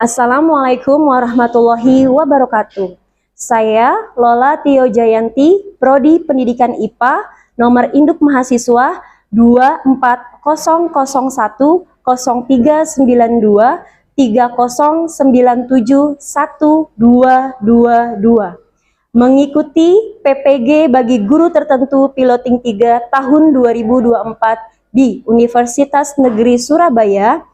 Assalamualaikum warahmatullahi wabarakatuh. Saya Lola Tio Jayanti, Prodi Pendidikan IPA, nomor induk mahasiswa 240030309712222. Mengikuti PPG bagi guru tertentu piloting 3 tahun 2024 di Universitas Negeri Surabaya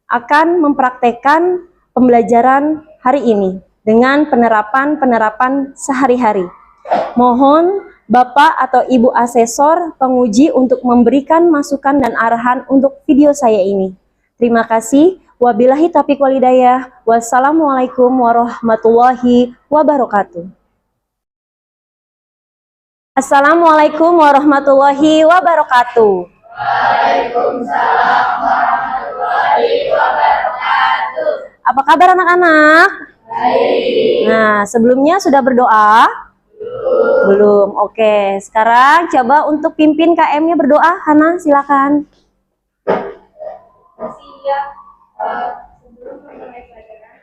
akan mempraktekkan pembelajaran hari ini dengan penerapan sehari-hari. Mohon Bapak atau Ibu asesor penguji untuk memberikan masukan dan arahan untuk video saya ini. Terima kasih. Wabillahi taufiq wal hidayah. Wassalamualaikum warahmatullahi wabarakatuh. Assalamualaikum warahmatullahi wabarakatuh. Waalaikumsalam warahmatullahi wabarakatuh. Apa kabar anak-anak? Baik. Nah, sebelumnya sudah berdoa? Belum. Oke, sekarang coba untuk pimpin KM-nya berdoa. Hana, silakan. Siap. Sebelum memulai pelajaran,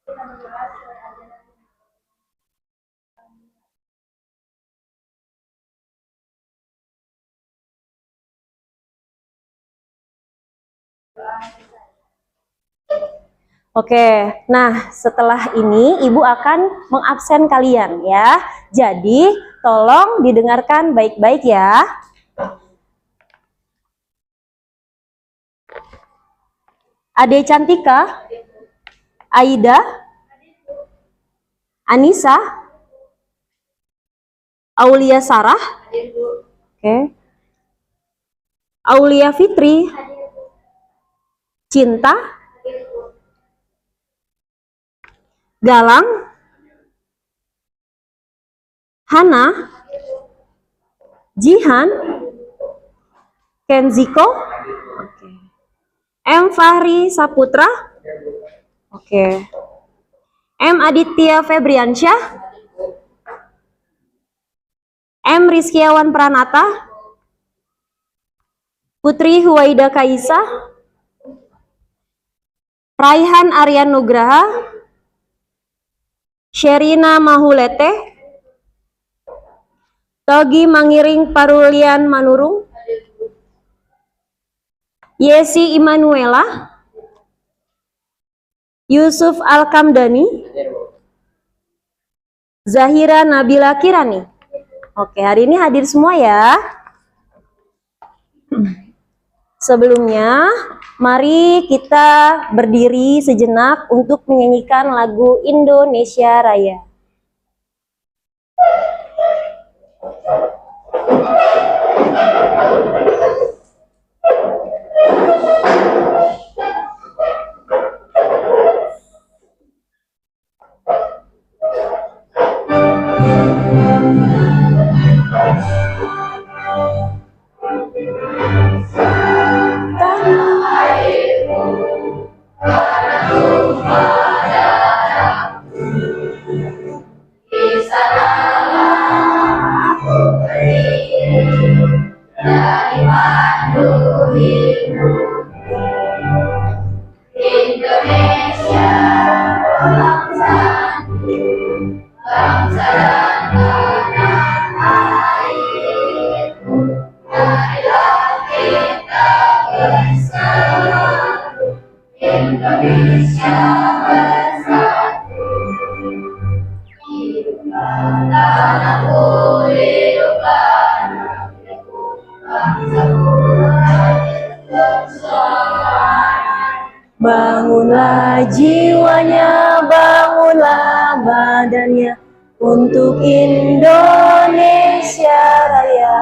kita berdoa sesuai ajaran. Oke, nah setelah ini Ibu akan mengabsen kalian ya. Jadi tolong didengarkan baik-baik ya. Ade Cantika, Aida, Anissa, Aulia Sarah, oke, Aulia Fitri, Cinta, Galang, Hana, Jihan, Kenziko, M. Fahri Saputra, M. Aditya Febriansyah, M. Rizkiawan Pranata, Putri Huwaida Kaisa, Raihan Aryan Nugraha, Sherina Mahulete, Togi Mangiring Parulian Manurung, Yesi Imanuela, Yusuf Alkamdani, Zahira Nabila Kirani. Oke, hari ini hadir semua ya. Sebelumnya, mari kita berdiri sejenak untuk menyanyikan lagu Indonesia Raya. Bangunlah jiwanya, bangunlah badannya untuk Indonesia Raya.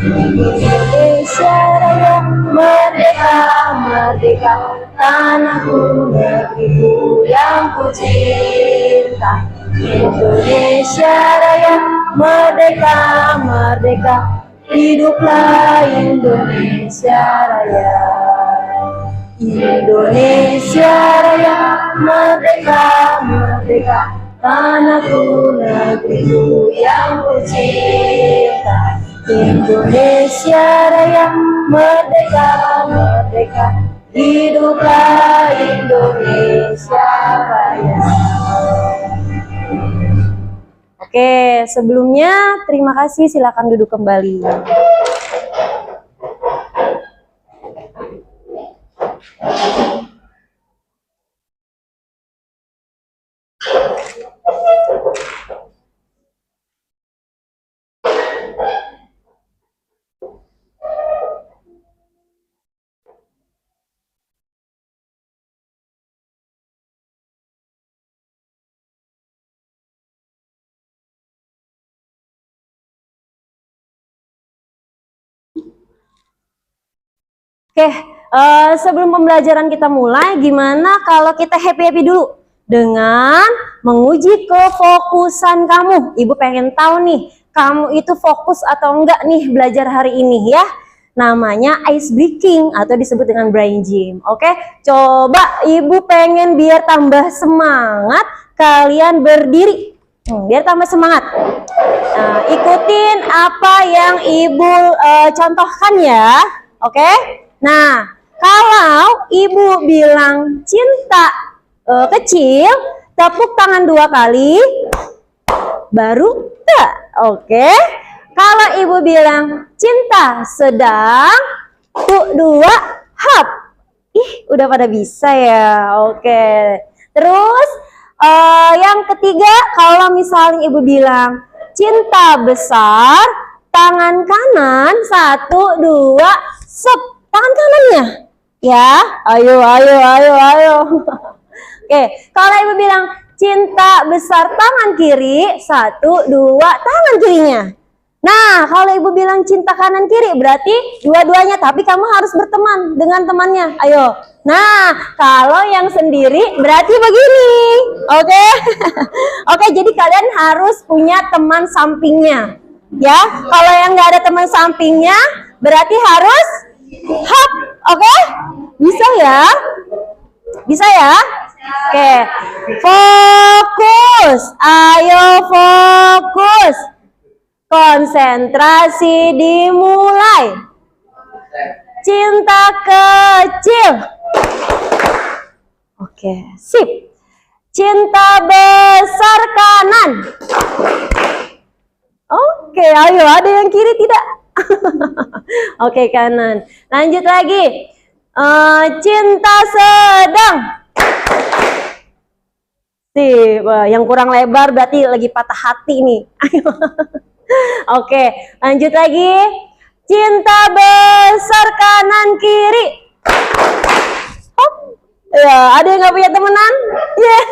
Indonesia Raya, merdeka, merdeka, tanahku, negeriku yang ku cinta. Indonesia Raya, merdeka, merdeka, hiduplah Indonesia Raya. Indonesia Raya, merdeka, merdeka, tanahku, negeriku yang ku cinta. Indonesia Raya, merdeka, merdeka, hiduplah Indonesia. Oke, sebelumnya terima kasih, silakan duduk kembali. Oke, sebelum pembelajaran kita mulai, gimana kalau kita happy-happy dulu dengan menguji kefokusan kamu. Ibu pengen tahu nih, kamu itu fokus atau enggak nih belajar hari ini ya. Namanya ice breaking atau disebut dengan brain gym. Oke, coba ibu pengen biar tambah semangat, kalian berdiri. Biar tambah semangat. Nah, ikutin apa yang ibu contohkan ya. Oke. Nah, kalau ibu bilang cinta kecil, tepuk tangan 2 kali, baru tak. Oke. Kalau ibu bilang cinta sedang, 2 hap. Ih, udah pada bisa ya. Oke. Terus yang ketiga, kalau misalnya ibu bilang cinta besar, tangan kanan, 1, 2, sep. Tangan kanannya, ya, ayo. Oke, kalau ibu bilang cinta besar tangan kiri, 1, 2, tangan kirinya. Nah, kalau ibu bilang cinta kanan kiri, berarti dua-duanya, tapi kamu harus berteman dengan temannya, ayo. Nah, kalau yang sendiri, berarti begini, oke? Oke, jadi kalian harus punya teman sampingnya, ya. Kalau yang nggak ada teman sampingnya, berarti harus hap, oke? Bisa ya? Bisa ya? Oke. Fokus. Ayo fokus. Konsentrasi dimulai. Cinta kecil. Oke, sip. Cinta besar kanan. Oke, ayo, ada yang kiri tidak? Oke, kanan. Lanjut lagi. Cinta sedang. Sip, yang kurang lebar berarti lagi patah hati nih. Ayo. Oke, lanjut lagi. Cinta besar kanan kiri. Hop. Ya, ada yang nggak punya temenan? Yeah.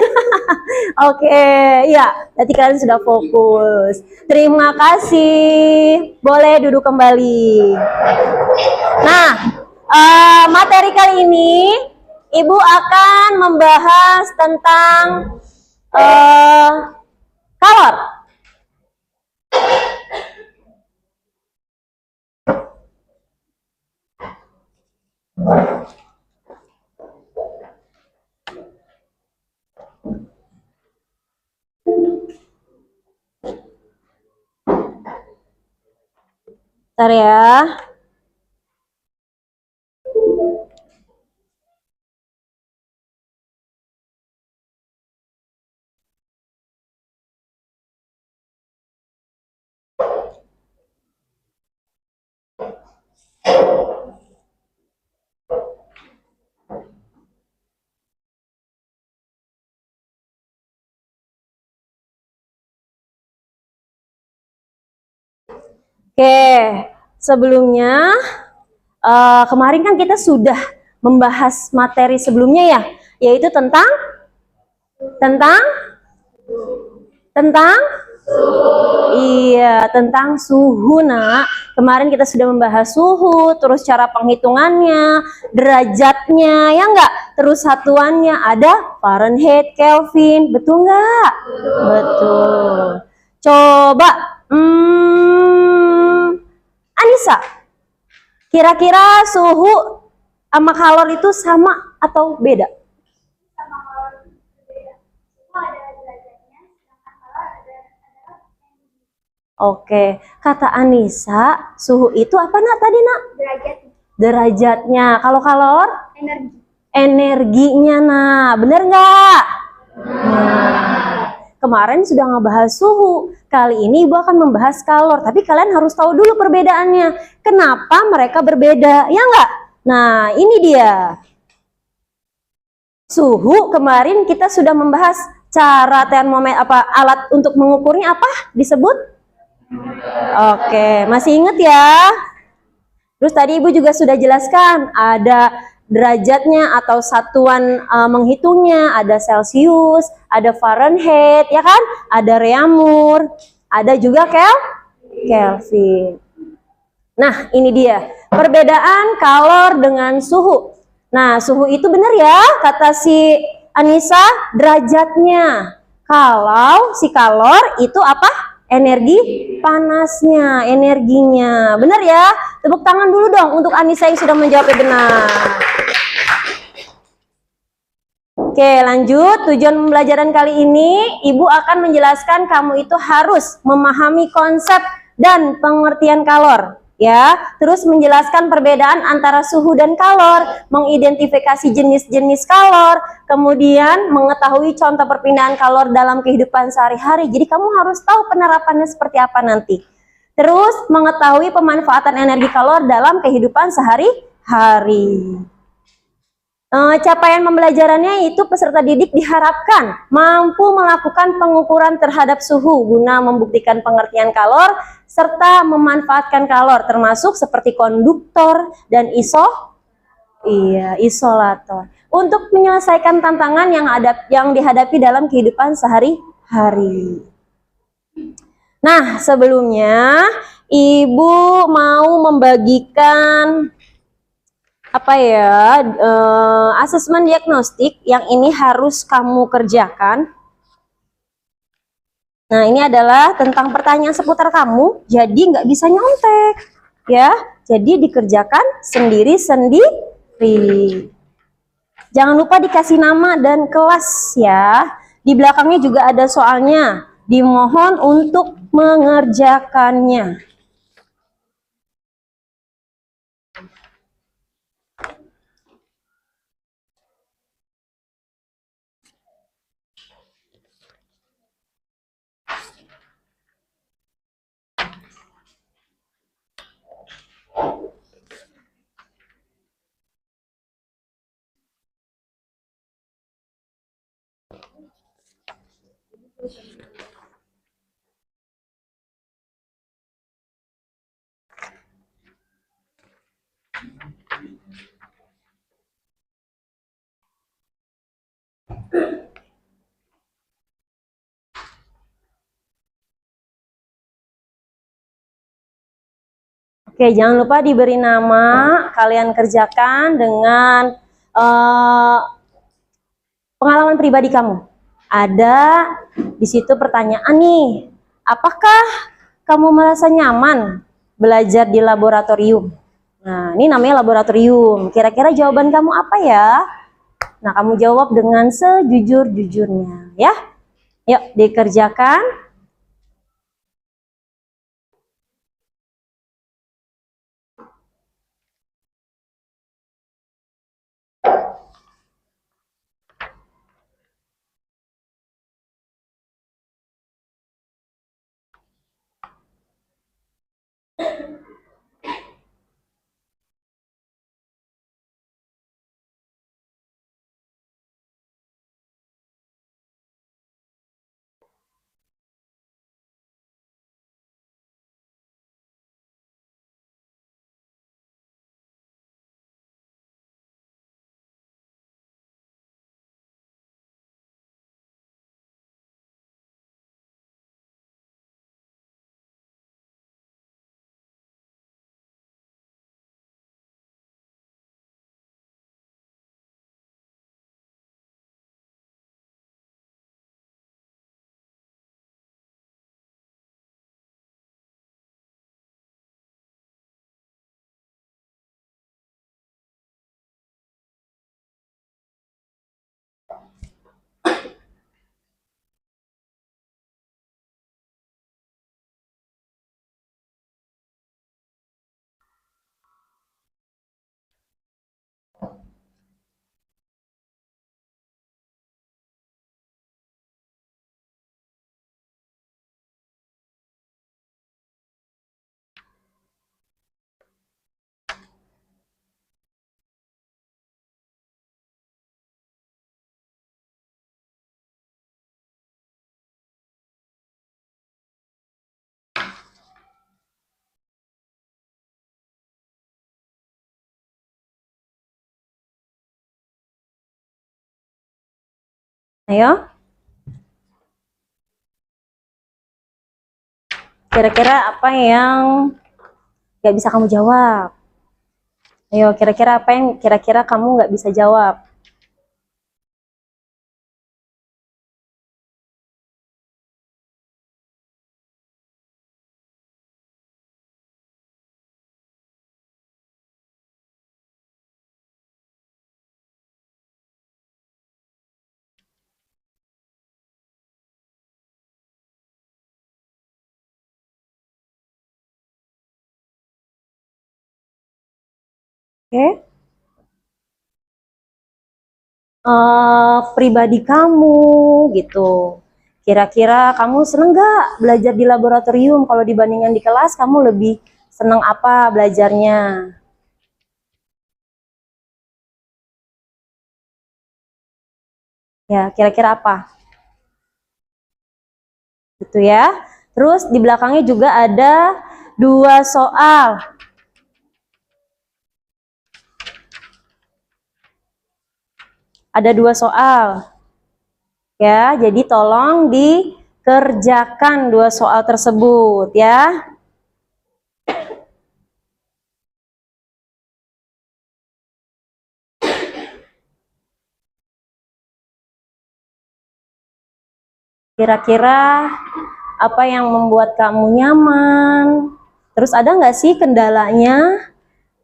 Oke, ya, berarti kalian sudah fokus. Terima kasih. Boleh duduk kembali. Nah, materi kali ini Ibu akan membahas tentang color. Bentar ya. Oke, sebelumnya kemarin kan kita sudah membahas materi sebelumnya ya, yaitu tentang iya, tentang suhu. Nak, kemarin kita sudah membahas suhu, terus cara penghitungannya, derajatnya, ya enggak? Terus satuannya ada Fahrenheit, Kelvin, betul nggak? Betul. Coba, Anissa, kira-kira suhu sama kalor itu sama atau beda? Sama kalau berbeda. Semua ada derajatnya, sedangkan kalau ada Oke, kata Anissa, suhu itu apa nak tadi nak? derajat Derajatnya. Kalau kalor? energi. Energinya, nah, bener nggak? Nah, kemarin sudah ngebahas suhu. Kali ini Ibu akan membahas kalor, tapi kalian harus tahu dulu perbedaannya. Kenapa mereka berbeda, ya enggak? Nah, ini dia. Suhu kemarin kita sudah membahas cara termometer, alat untuk mengukurnya apa disebut? Oke, masih ingat ya? Terus tadi Ibu juga sudah jelaskan ada derajatnya atau satuan menghitungnya, ada Celcius, ada Fahrenheit, ya kan? Ada reaumur, ada juga Kelvin. Nah, ini dia perbedaan kalor dengan suhu. Nah, suhu itu benar ya, kata si Anissa, derajatnya. Kalau si kalor itu apa? Energi panasnya, energinya. Benar ya? Tepuk tangan dulu dong untuk Anissa yang sudah menjawabnya benar. Oke, lanjut. Tujuan pembelajaran kali ini, Ibu akan menjelaskan kamu itu harus memahami konsep dan pengertian kalor. Ya, terus menjelaskan perbedaan antara suhu dan kalor, mengidentifikasi jenis-jenis kalor, kemudian mengetahui contoh perpindahan kalor dalam kehidupan sehari-hari. Jadi kamu harus tahu penerapannya seperti apa nanti. Terus mengetahui pemanfaatan energi kalor dalam kehidupan sehari-hari. Capaian pembelajarannya itu peserta didik diharapkan mampu melakukan pengukuran terhadap suhu guna membuktikan pengertian kalor serta memanfaatkan kalor termasuk seperti konduktor dan isolator untuk menyelesaikan tantangan yang dihadapi dalam kehidupan sehari-hari. Nah, sebelumnya Ibu mau membagikan asesmen diagnostik yang ini harus kamu kerjakan. Nah, ini adalah tentang pertanyaan seputar kamu, jadi nggak bisa nyontek, ya. Jadi dikerjakan sendiri-sendiri. Jangan lupa dikasih nama dan kelas ya. Di belakangnya juga ada soalnya. Dimohon untuk mengerjakannya. Oke, jangan lupa diberi nama, kalian kerjakan dengan pengalaman pribadi kamu. Ada di situ pertanyaan nih, apakah kamu merasa nyaman belajar di laboratorium? Nah, ini namanya laboratorium. Kira-kira jawaban kamu apa ya? Nah, kamu jawab dengan sejujur-jujurnya, ya. Yuk, dikerjakan. Ayo. Kira-kira apa yang nggak bisa kamu jawab? Ayo, kira-kira apa yang kira-kira kamu nggak bisa jawab? Oke. Pribadi kamu gitu. Kira-kira kamu seneng nggak belajar di laboratorium? Kalau dibandingkan di kelas, kamu lebih seneng apa belajarnya? Ya, kira-kira apa? Gitu ya. Terus di belakangnya juga ada 2 soal. Ada 2 soal. Ya, jadi tolong dikerjakan 2 soal tersebut ya. Kira-kira apa yang membuat kamu nyaman? Terus ada nggak sih kendalanya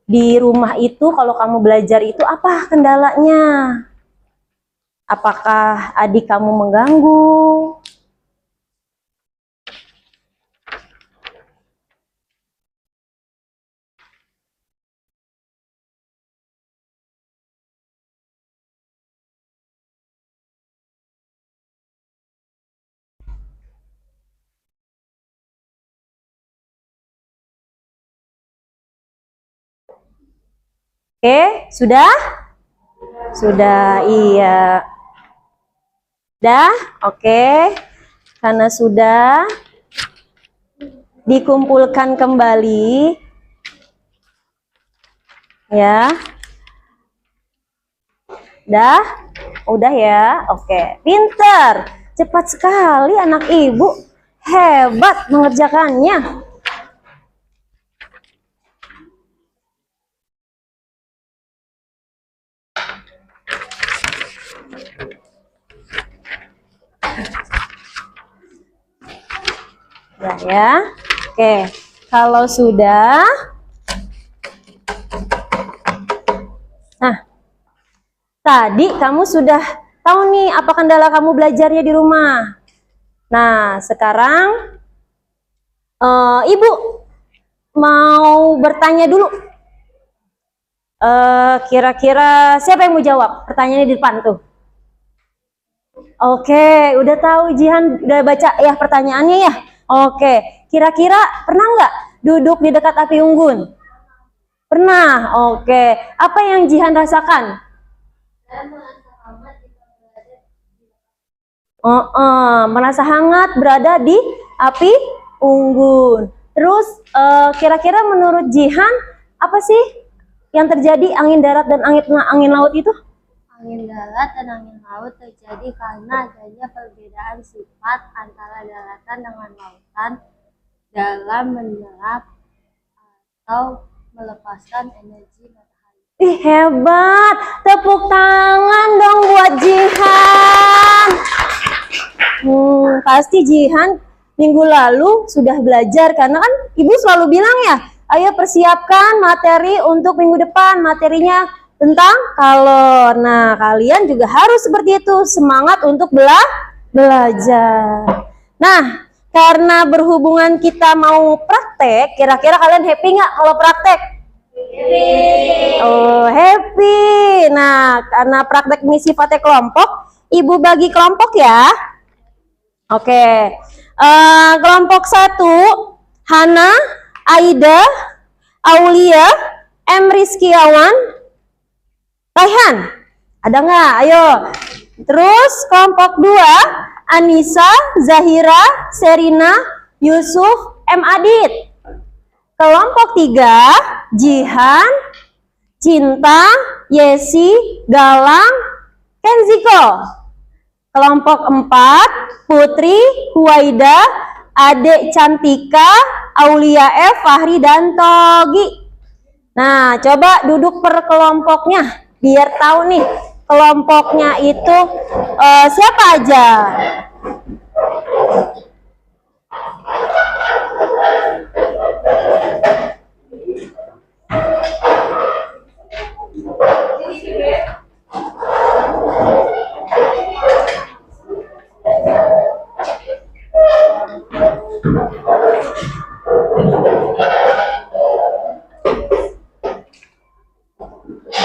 di rumah itu kalau kamu belajar itu apa kendalanya? Apakah adik kamu mengganggu? Oke, sudah? Sudah, iya. Dah, oke. Karena sudah dikumpulkan kembali, ya. Dah, udah ya. Oke, pinter. Cepat sekali anak ibu. Hebat mengerjakannya. Ya. Oke, kalau sudah, nah, tadi kamu sudah tahu nih apa kendala kamu belajarnya di rumah. Nah, sekarang ibu mau bertanya dulu. Kira-kira siapa yang mau jawab? Pertanyaannya di depan tuh. Oke, udah tahu Jihan, udah baca ya pertanyaannya ya? Oke, kira-kira pernah nggak duduk di dekat api unggun? Pernah, oke. Apa yang Jihan rasakan? Merasa hangat berada di api unggun. Terus kira-kira menurut Jihan, apa sih yang terjadi angin darat dan angin laut itu? Angin darat dan angin laut terjadi karena adanya perbedaan sifat antara daratan dengan lautan dalam menyerap atau melepaskan energi matahari. Ih, hebat. Tepuk tangan dong buat Jihan. Pasti Jihan minggu lalu sudah belajar karena kan ibu selalu bilang ya, ayo persiapkan materi untuk minggu depan, materinya tentang kalor. Nah, kalian juga harus seperti itu, semangat untuk belajar. Nah, karena berhubungan kita mau praktek, kira-kira kalian happy nggak kalau praktek? Happy. Oh, happy. Nah, karena praktek ini sifatnya kelompok, ibu bagi kelompok ya. Oke, kelompok 1, Hana, Aida, Aulia, M. Rizkiawan, Raihan. Ada nggak? Ayo. Terus kelompok 2, Anissa, Zahira, Serina, Yusuf, M. Adit. Kelompok 3, Jihan, Cinta, Yesi, Galang, Kenziko. Kelompok 4, Putri, Huwaida, Adek Cantika, Aulia F, Fahri, dan Togi. Nah, coba duduk per kelompoknya, biar tahu nih kelompoknya itu siapa aja.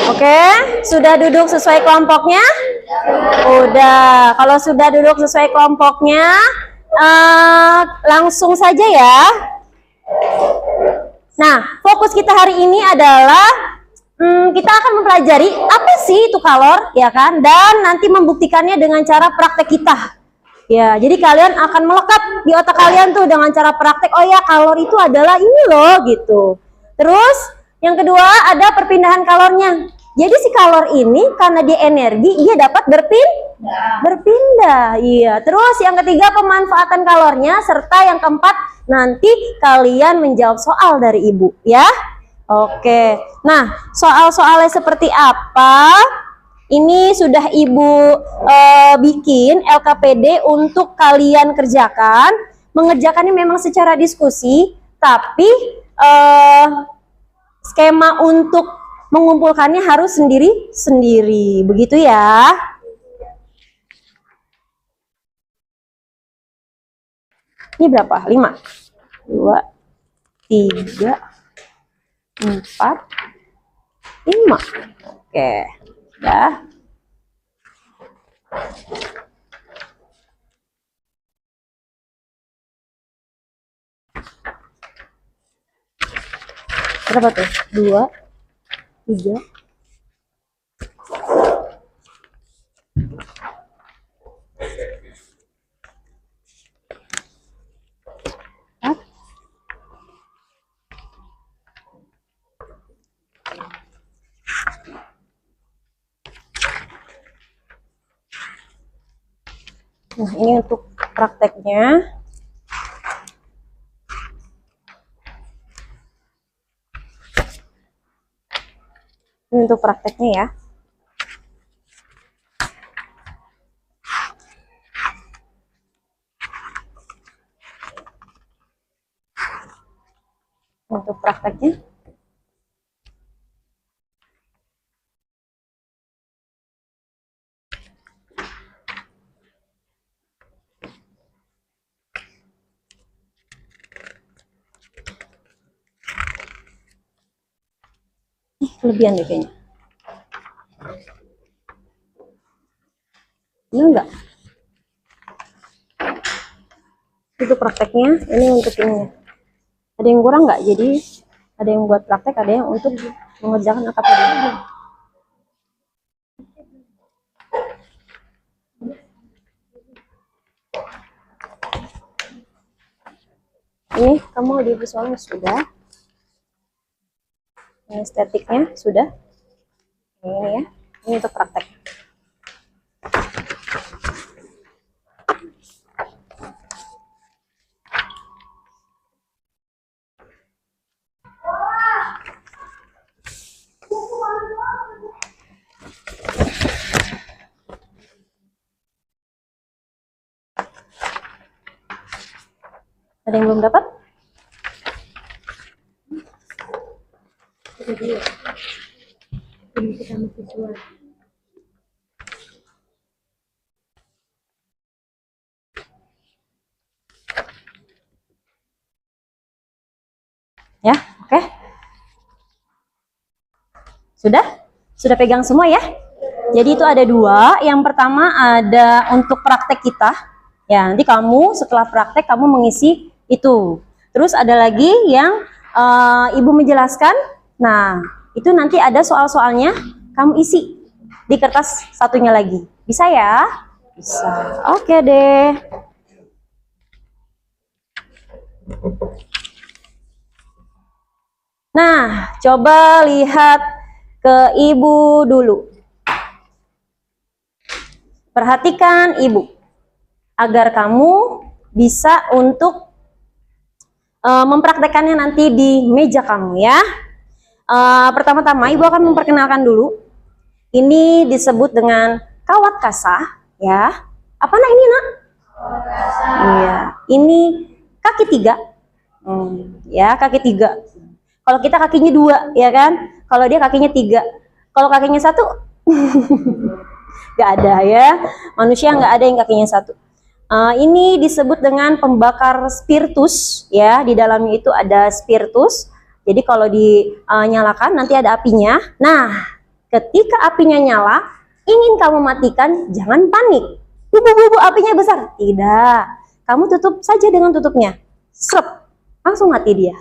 Oke, sudah duduk sesuai kelompoknya? Udah. Kalau sudah duduk sesuai kelompoknya, langsung saja ya. Nah, fokus kita hari ini adalah kita akan mempelajari apa sih itu kalor, ya kan? Dan nanti membuktikannya dengan cara praktek kita. Ya, jadi kalian akan melekat di otak kalian tuh dengan cara praktek. Oh ya, kalor itu adalah ini loh, gitu. Terus yang kedua ada perpindahan kalornya. Jadi si kalor ini karena dia energi, dia dapat berpindah. Iya. Terus yang ketiga pemanfaatan kalornya, serta yang keempat nanti kalian menjawab soal dari ibu, ya. Oke. Nah, soal-soalnya seperti apa? Ini sudah ibu bikin LKPD untuk kalian kerjakan. Mengerjakannya memang secara diskusi, tapi skema untuk mengumpulkannya harus sendiri-sendiri. Begitu ya. Ini berapa? 5, 2, 3, 4, 5. Oke. Dah. Berapa tuh? 2, 3. Nah, ini untuk prakteknya. Ini untuk prakteknya ya. Untuk prakteknya. Kelebihan deh kayaknya. Ini enggak? Itu prakteknya, ini untuk ini. Ada yang kurang nggak? Jadi ada yang buat praktek, ada yang untuk mengerjakan LKPD. Ini kamu di visualnya sudah. Ini estetiknya sudah. Ini ya. Ini untuk praktek. Ada yang belum dapat? Ya, oke. Sudah? Sudah pegang semua ya? Jadi itu ada 2. Yang pertama ada untuk praktek kita. Ya, nanti kamu setelah praktek kamu mengisi itu. Terus ada lagi yang ibu menjelaskan. Nah, itu nanti ada soal-soalnya kamu isi di kertas satunya lagi. Bisa ya? Bisa. Oke deh. Nah, coba lihat ke ibu dulu. Perhatikan ibu, agar kamu bisa untuk mempraktekannya nanti di meja kamu ya. Pertama-tama ibu akan memperkenalkan dulu. Ini disebut dengan kawat kasah ya. Apa nak ini nak? Iya, ini kaki tiga. Ya, kaki tiga. Kalau kita kakinya dua, ya kan? Kalau dia kakinya tiga. Kalau kakinya satu, nggak ada ya. Manusia nggak ada yang kakinya satu. Ini disebut dengan pembakar spiritus, ya. Di dalamnya itu ada spiritus. Jadi kalau dinyalakan nanti ada apinya. Nah, ketika apinya nyala, ingin kamu matikan, jangan panik. Bu, apinya besar. Tidak. Kamu tutup saja dengan tutupnya. Srep. Langsung mati dia.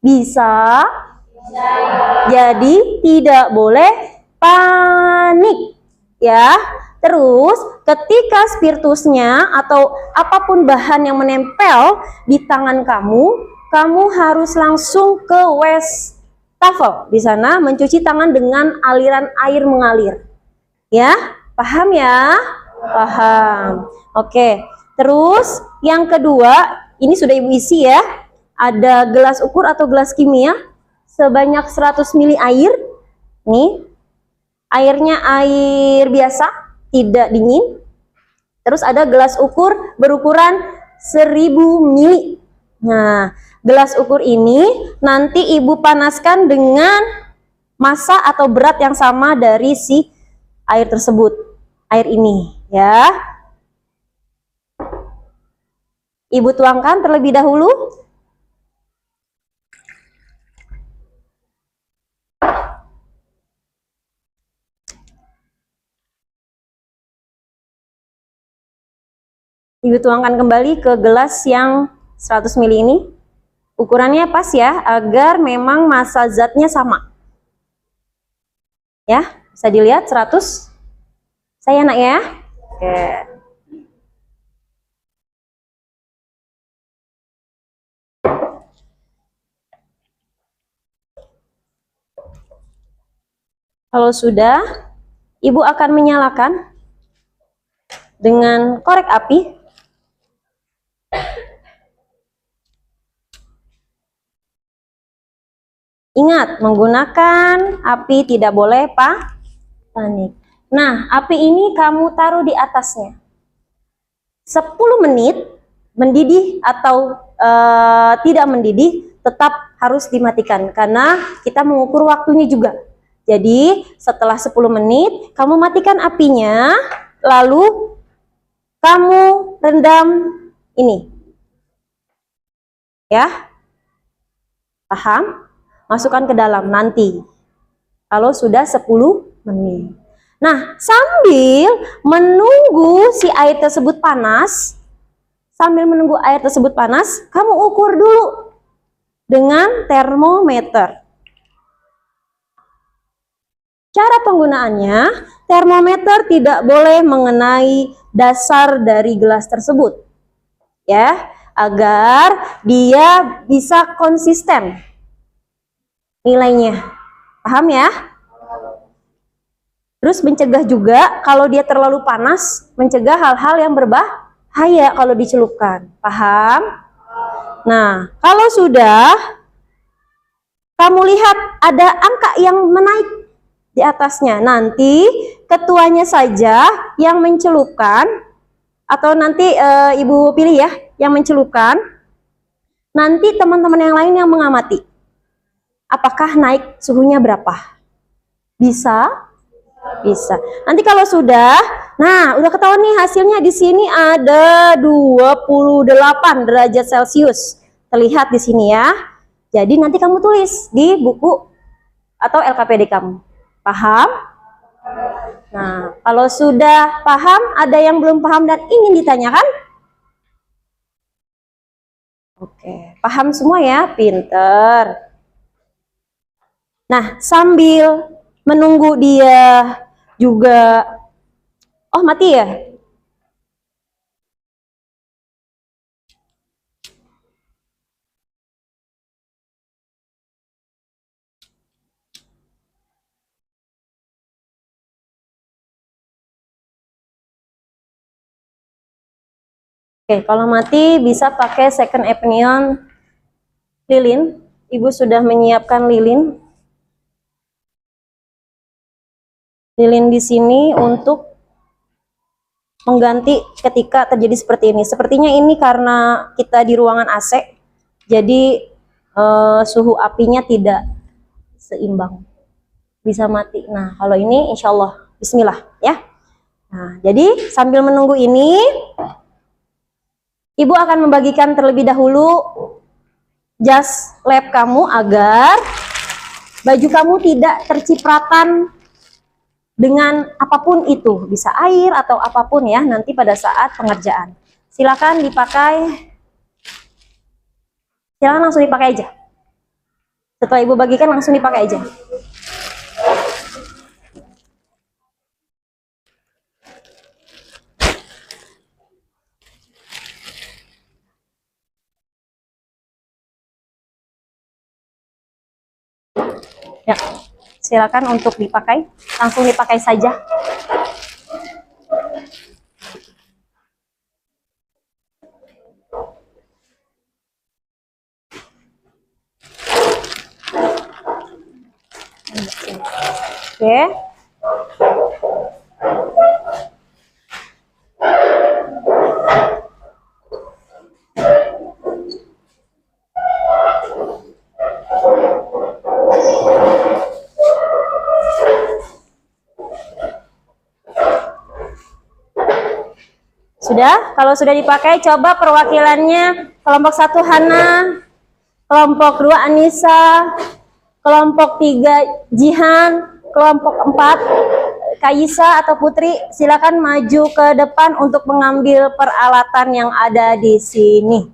Bisa. Jadi tidak boleh panik. Ya. Terus ketika spiritusnya atau apapun bahan yang menempel di tangan kamu, kamu harus langsung ke wastafel. Di sana mencuci tangan dengan aliran air mengalir. Ya, paham ya? Paham. Oke. Terus yang kedua, ini sudah ibu isi ya. Ada gelas ukur atau gelas kimia sebanyak 100 ml air. Nih. Airnya air biasa, tidak dingin. Terus ada gelas ukur berukuran 1000 ml. Nah, gelas ukur ini nanti ibu panaskan dengan massa atau berat yang sama dari si air tersebut. Air ini, ya. Ibu tuangkan terlebih dahulu. Ibu tuangkan kembali ke gelas yang 100 ml ini. Ukurannya pas ya, agar memang massa zatnya sama. Ya, bisa dilihat 100. Saya nak ya. Oke. Kalau sudah, ibu akan menyalakan dengan korek api. Ingat, menggunakan api tidak boleh panik. Nah, api ini kamu taruh di atasnya. 10 menit mendidih atau tidak mendidih tetap harus dimatikan karena kita mengukur waktunya juga. Jadi, setelah 10 menit kamu matikan apinya, lalu kamu rendam ini. Ya. Paham? Masukkan ke dalam nanti kalau sudah 10 menit. Nah, sambil menunggu si air tersebut panas, kamu ukur dulu dengan termometer. Cara penggunaannya, termometer tidak boleh mengenai dasar dari gelas tersebut. Ya, agar dia bisa konsisten nilainya. Paham ya? Terus mencegah juga kalau dia terlalu panas, mencegah hal-hal yang berbahaya kalau dicelupkan. Paham? Nah, kalau sudah kamu lihat ada angka yang menaik di atasnya, nanti ketuanya saja yang mencelupkan, atau nanti ibu pilih ya yang mencelupkan, nanti teman-teman yang lain yang mengamati. Apakah naik suhunya berapa? Bisa? Bisa. Nanti kalau sudah, nah udah ketahuan nih hasilnya di sini ada 28 derajat Celcius. Terlihat di sini ya. Jadi nanti kamu tulis di buku atau LKPD kamu. Paham? Nah, kalau sudah paham, ada yang belum paham dan ingin ditanyakan? Oke, paham semua ya? Pinter. Nah, sambil menunggu dia juga, oh mati ya? Oke, kalau mati bisa pakai second opinion lilin. Ibu sudah menyiapkan lilin. Lilin di sini untuk mengganti ketika terjadi seperti ini. Sepertinya ini karena kita di ruangan AC, jadi suhu apinya tidak seimbang, bisa mati. Nah, kalau ini insya Allah, bismillah ya. Nah, jadi sambil menunggu ini, Ibu akan membagikan terlebih dahulu jas lab kamu agar baju kamu tidak tercipratan dengan apapun itu, bisa air atau apapun ya nanti pada saat pengerjaan. Silakan dipakai, silakan langsung dipakai aja. Setelah Ibu bagikan langsung dipakai aja. Ya, silakan untuk dipakai, langsung dipakai saja. Oke. Sudah? Kalau sudah dipakai, coba perwakilannya kelompok 1 Hana, kelompok 2 Anissa, kelompok 3 Jihan, kelompok 4 Kaisa atau Putri, silakan maju ke depan untuk mengambil peralatan yang ada di sini.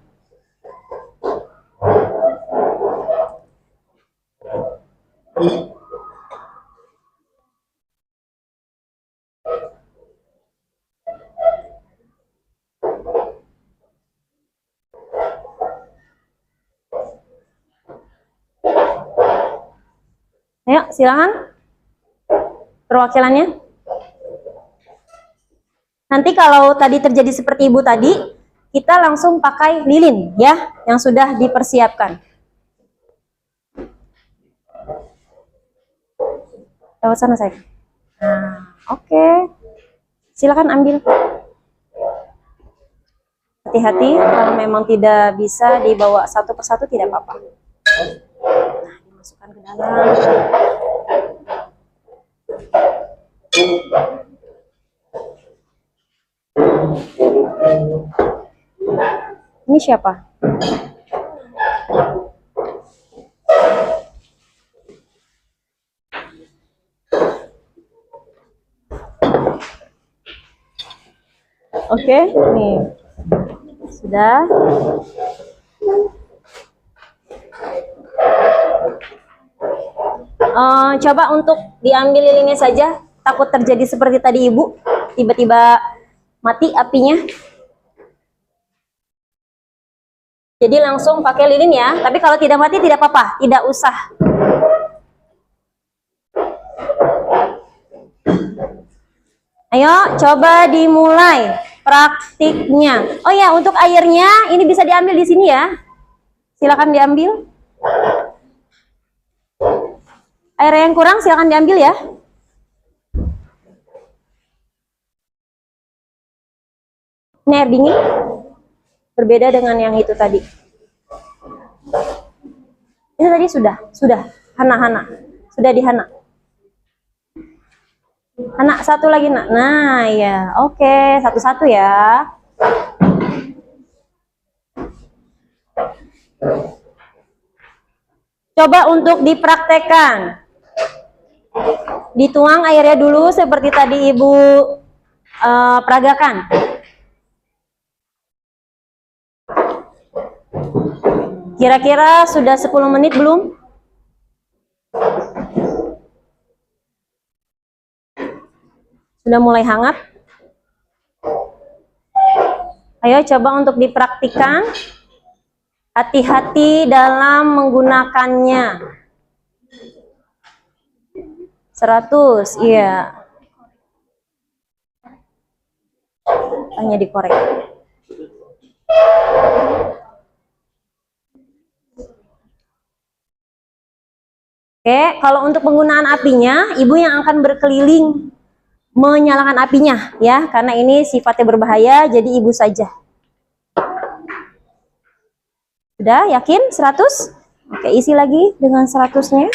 Ayo, silakan perwakilannya. Nanti kalau tadi terjadi seperti Ibu tadi, kita langsung pakai lilin ya, yang sudah dipersiapkan. Lewat sana saya. Nah, oke. Silakan ambil. Hati-hati, kalau memang tidak bisa dibawa satu persatu tidak apa-apa. Nah, dimasukkan ke dalam. Ini siapa? Oke, nih. Sudah. Coba untuk diambil lilinnya saja, takut terjadi seperti tadi Ibu, tiba-tiba mati apinya. Jadi langsung pakai lilin ya, tapi kalau tidak mati tidak apa-apa, tidak usah. Ayo coba dimulai praktiknya. Oh ya, untuk airnya ini bisa diambil di sini ya. Silakan diambil. Air yang kurang silakan diambil ya. Ini air dingin. Berbeda dengan yang itu tadi. Itu tadi sudah. Hana. Sudah di Hana. Hana, satu lagi nak. Nah ya, oke, satu-satu ya. Coba untuk dipraktekkan. Dituang airnya dulu seperti tadi Ibu peragakan. Kira-kira sudah 10 menit belum? Sudah mulai hangat? Ayo coba untuk dipraktikkan. Hati-hati dalam menggunakannya. 100, iya. Hanya dikorek. Oke, kalau untuk penggunaan apinya, ibu yang akan berkeliling menyalakan apinya ya, karena ini sifatnya berbahaya, jadi ibu saja. Sudah yakin 100? Oke, isi lagi dengan 100-nya.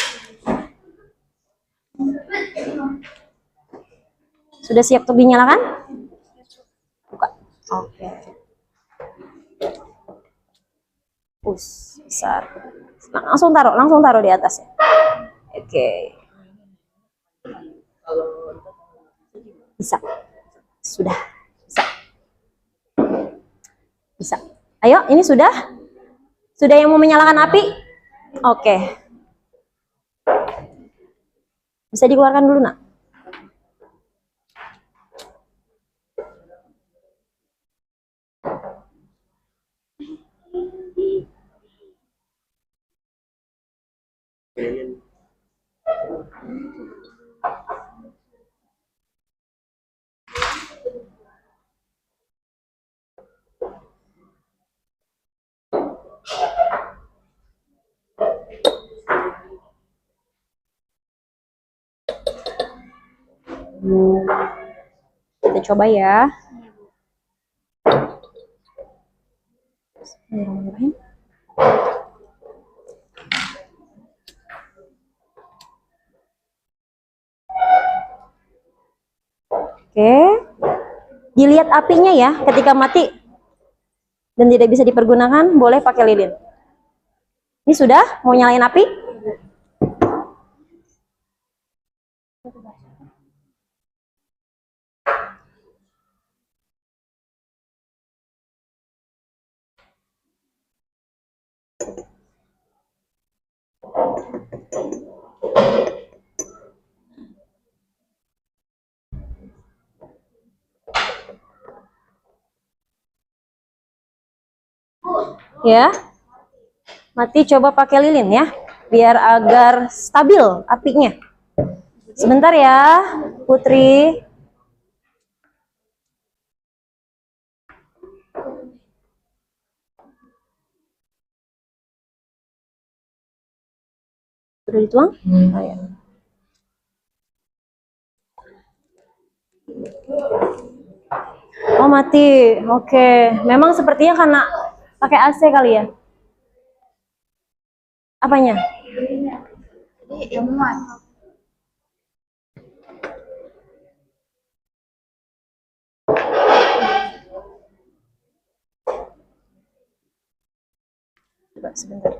Sudah siap untuk dinyalakan? Buka. Oke. Push, besar. Langsung taruh di atasnya. Oke. Bisa. Sudah. Bisa. Bisa. Ayo, ini sudah? Sudah yang mau menyalakan api? Oke. Bisa dikeluarkan dulu, Nak. Kita coba ya. Bismillahirrahmanirrahim. Oke. Dilihat apinya ya, ketika mati dan tidak bisa dipergunakan, boleh pakai lilin. Ini sudah? Mau nyalain api? Ya. Mati, coba pakai lilin ya, biar agar stabil apinya. Sebentar ya, Putri. Sudah dituang? Oh, ya. Oh, mati. Oke. Memang sepertinya karena pakai AC kali ya. Apanya? Coba sebentar.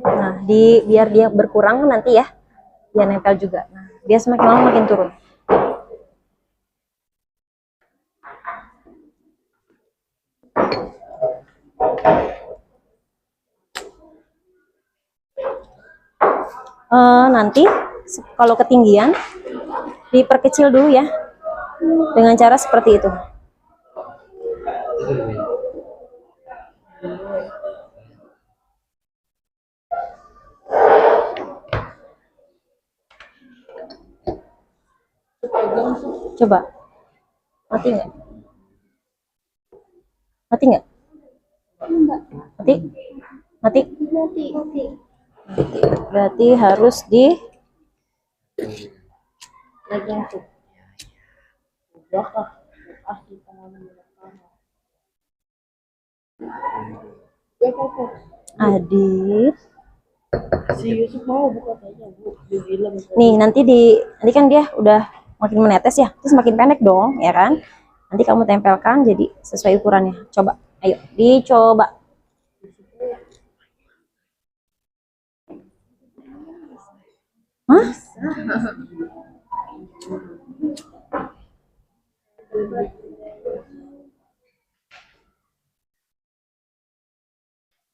Nah, biar dia berkurang nanti ya, dia nempel juga. Nah, dia semakin lama makin turun. Nanti kalau ketinggian diperkecil dulu ya, dengan cara seperti itu. Coba. Mati nggak? Mati nggak? Mati? Mati? Mati. Berarti harus di Adit. Si Yusuf mau buka saja, Bu. Nih, nanti kan dia udah makin menetes ya, terus makin pendek dong, ya kan? Nanti kamu tempelkan jadi sesuai ukurannya. Coba, ayo, dicoba. Hah?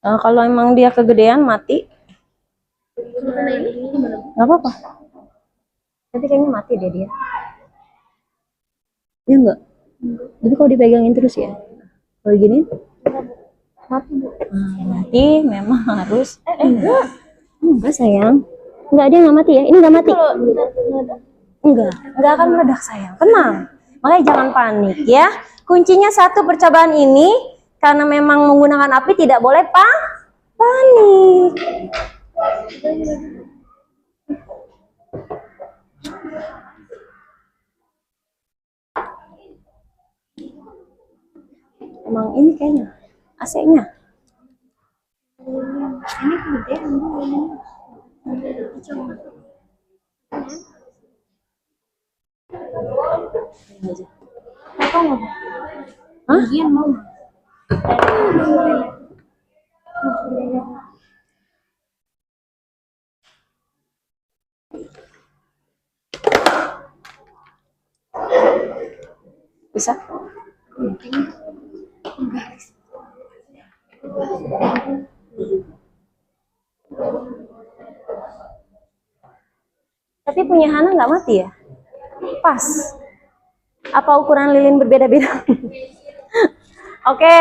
Kalau emang dia kegedean mati, nggak apa-apa. Tapi kayaknya mati deh dia. Ya enggak? Tapi kalau dipegangin terus ya. Kalau gini? Mati, Bu. Berarti memang harus enggak sayang. Enggak, dia nggak mati ya. Ini nggak mati. Enggak akan meledak sayang. Tenang. Makanya jangan panik ya. Kuncinya satu, percobaan ini karena memang menggunakan api tidak boleh panik. Emang ini kayaknya AC-nya. Ini gede, Bu. Apa mau? Hah? Bagian mau. Bisa? Tapi punya Hana nggak mati ya? Pas. Apa ukuran lilin berbeda-beda? Oke.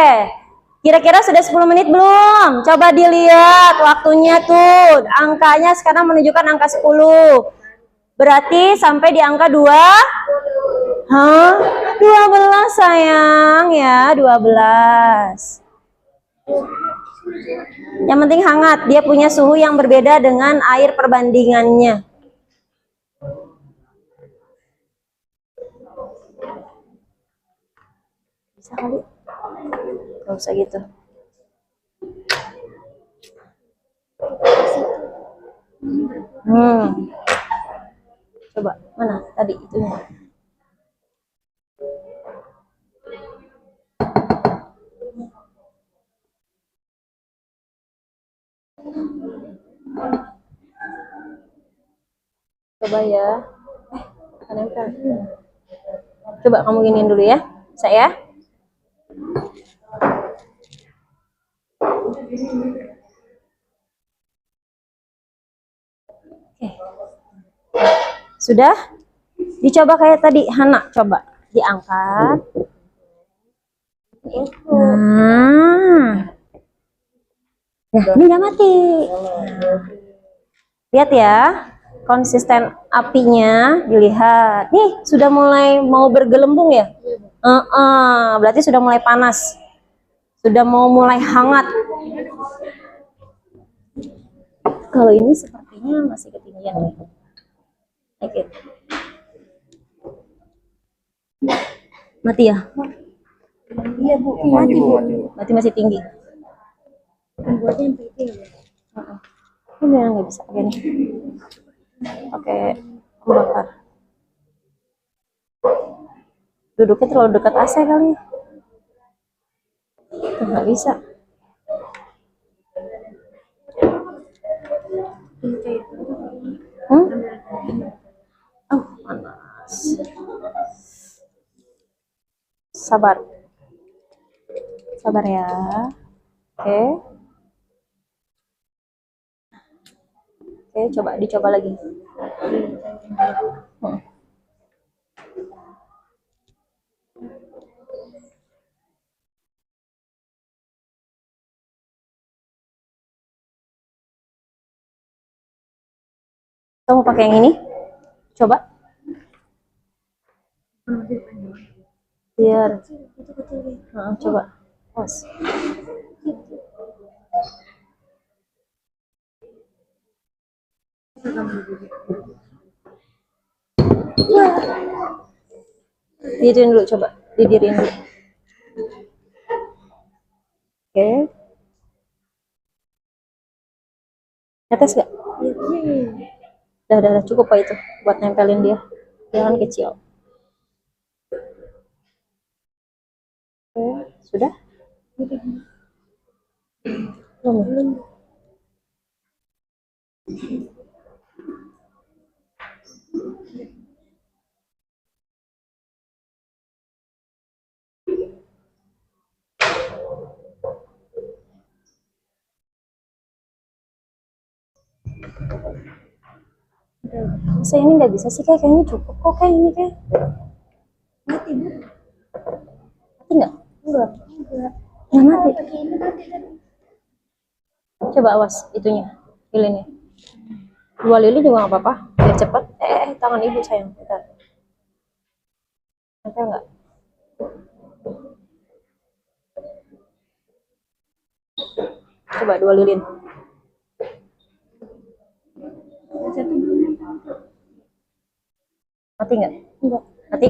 Kira-kira sudah 10 menit belum? Coba dilihat waktunya tuh. Angkanya sekarang menunjukkan angka 10. Berarti sampai di angka 2. Hah? 12 sayang ya, 12. Yang penting hangat, dia punya suhu yang berbeda dengan air perbandingannya. Bisa kali? Gak usah gitu. Coba, mana tadi itunya? Coba ya. Nempel. Coba kamu giniin dulu ya. Saya. Oke. Sudah? Dicoba kayak tadi, Hana. Coba diangkat. Nah, ini udah mati. Lihat ya, konsisten apinya dilihat. Nih, sudah mulai mau bergelembung ya? Berarti sudah mulai panas. Sudah mau mulai hangat. Kalau ini sepertinya masih ketinggian deh. Oke. Mati ya? Iya, Bu. Mati, Bu. Berarti masih tinggi. Buatnya yang putih, Bu. Ini yang nggak bisa pakai nih. Pakai pembakar. Duduknya terlalu dekat AC kali. Tuh, nggak bisa. Oh, panas. Sabar. Sabar ya. Oke. Oke, dicoba lagi. Kamu pakai yang ini? Coba. Biar. Coba. Pos. Didirin dulu, coba. Didirin dulu. Oke. Netes gak? Udah cukup pak itu buat nempelin dia. Dia kan kecil. Oke, sudah? Belum. Saya ini nggak bisa sih, kayaknya cukup kok kayak ini kayak. Mati, Bu. Mati nggak? Enggak. Nah, mati. Coba awas itunya, lilinnya. 2 lilin juga nggak apa-apa, biar cepet. Tangan ibu sayang, bentar. Nempel nggak? Coba 2 lilin. Mati nggak? Enggak. Mati?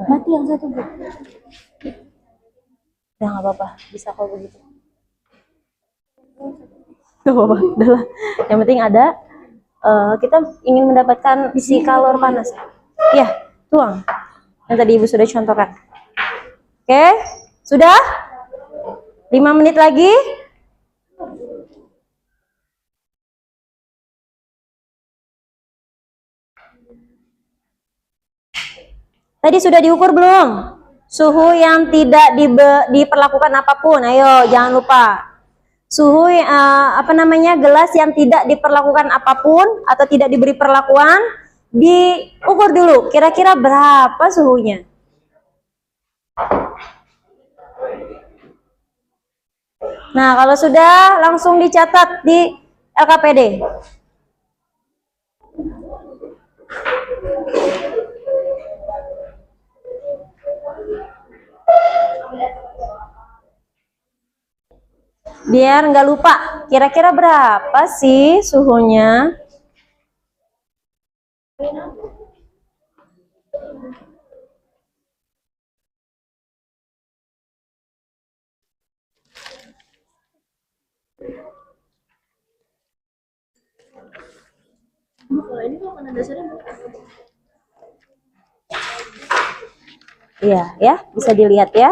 Mati yang satu, Bu. Udah nggak apa-apa, bisa kalau begitu. Gak apa-apa, udah lah. Yang penting ada, kita ingin mendapatkan si kalor panas. Ya, tuang. Yang tadi ibu sudah contohkan. Oke, sudah? 5 menit lagi. Tadi sudah diukur belum? Suhu yang tidak diperlakukan apapun. Ayo, jangan lupa. Suhu gelas yang tidak diperlakukan apapun atau tidak diberi perlakuan, diukur dulu. Kira-kira berapa suhunya? Nah, kalau sudah langsung dicatat di LKPD. Biar nggak lupa, kira-kira berapa sih suhunya? Kalau ini kok pada dasarnya Iya, ya, bisa dilihat ya.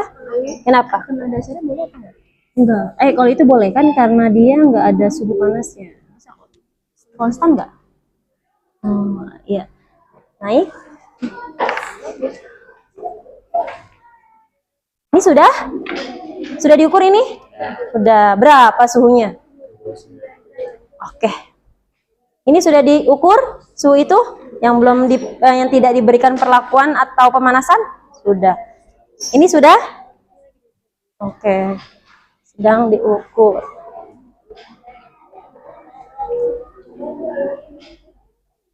Kenapa? pada dasarnya boleh apa enggak? Enggak. Kalau itu boleh kan karena dia nggak ada suhu panasnya. Konstan nggak? Iya. Naik. Ini sudah? Sudah diukur ini? Sudah. Berapa suhunya? Oke. Ini sudah diukur suhu itu yang belum yang tidak diberikan perlakuan atau pemanasan? Sudah. Ini sudah? Oke. Sedang diukur.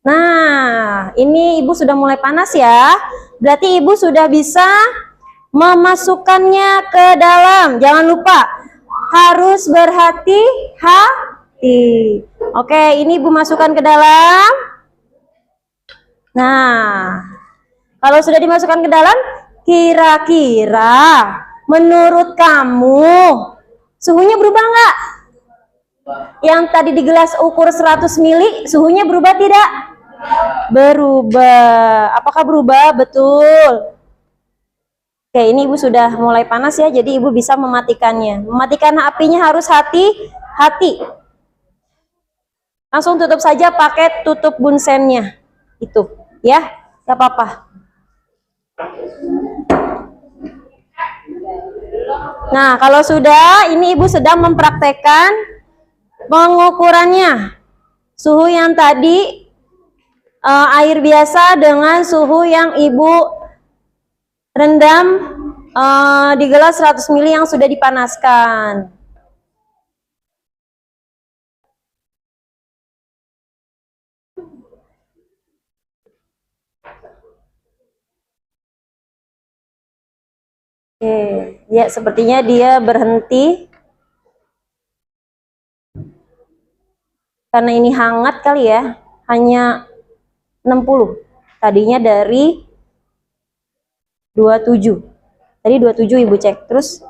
Nah, ini ibu sudah mulai panas ya. Berarti ibu sudah bisa memasukkannya ke dalam. Jangan lupa harus berhati-hati. Oke, ini ibu masukkan ke dalam. Nah, kalau sudah dimasukkan ke dalam, kira-kira menurut kamu suhunya berubah nggak? Yang tadi di gelas ukur 100 mili, suhunya berubah tidak? Berubah. Apakah berubah? Betul. Oke, ini ibu sudah mulai panas ya, jadi ibu bisa mematikannya. Mematikan apinya harus hati-hati. Langsung tutup saja pakai tutup bunsennya. Itu, ya, gak apa-apa. Nah, kalau sudah, ini ibu sedang mempraktekkan pengukurannya. Suhu yang tadi air biasa dengan suhu yang ibu rendam di gelas 100 ml yang sudah dipanaskan. Oke, ya sepertinya dia berhenti. Karena ini hangat kali ya, hanya 60. Tadinya dari 27. Tadi 27 ibu cek, terus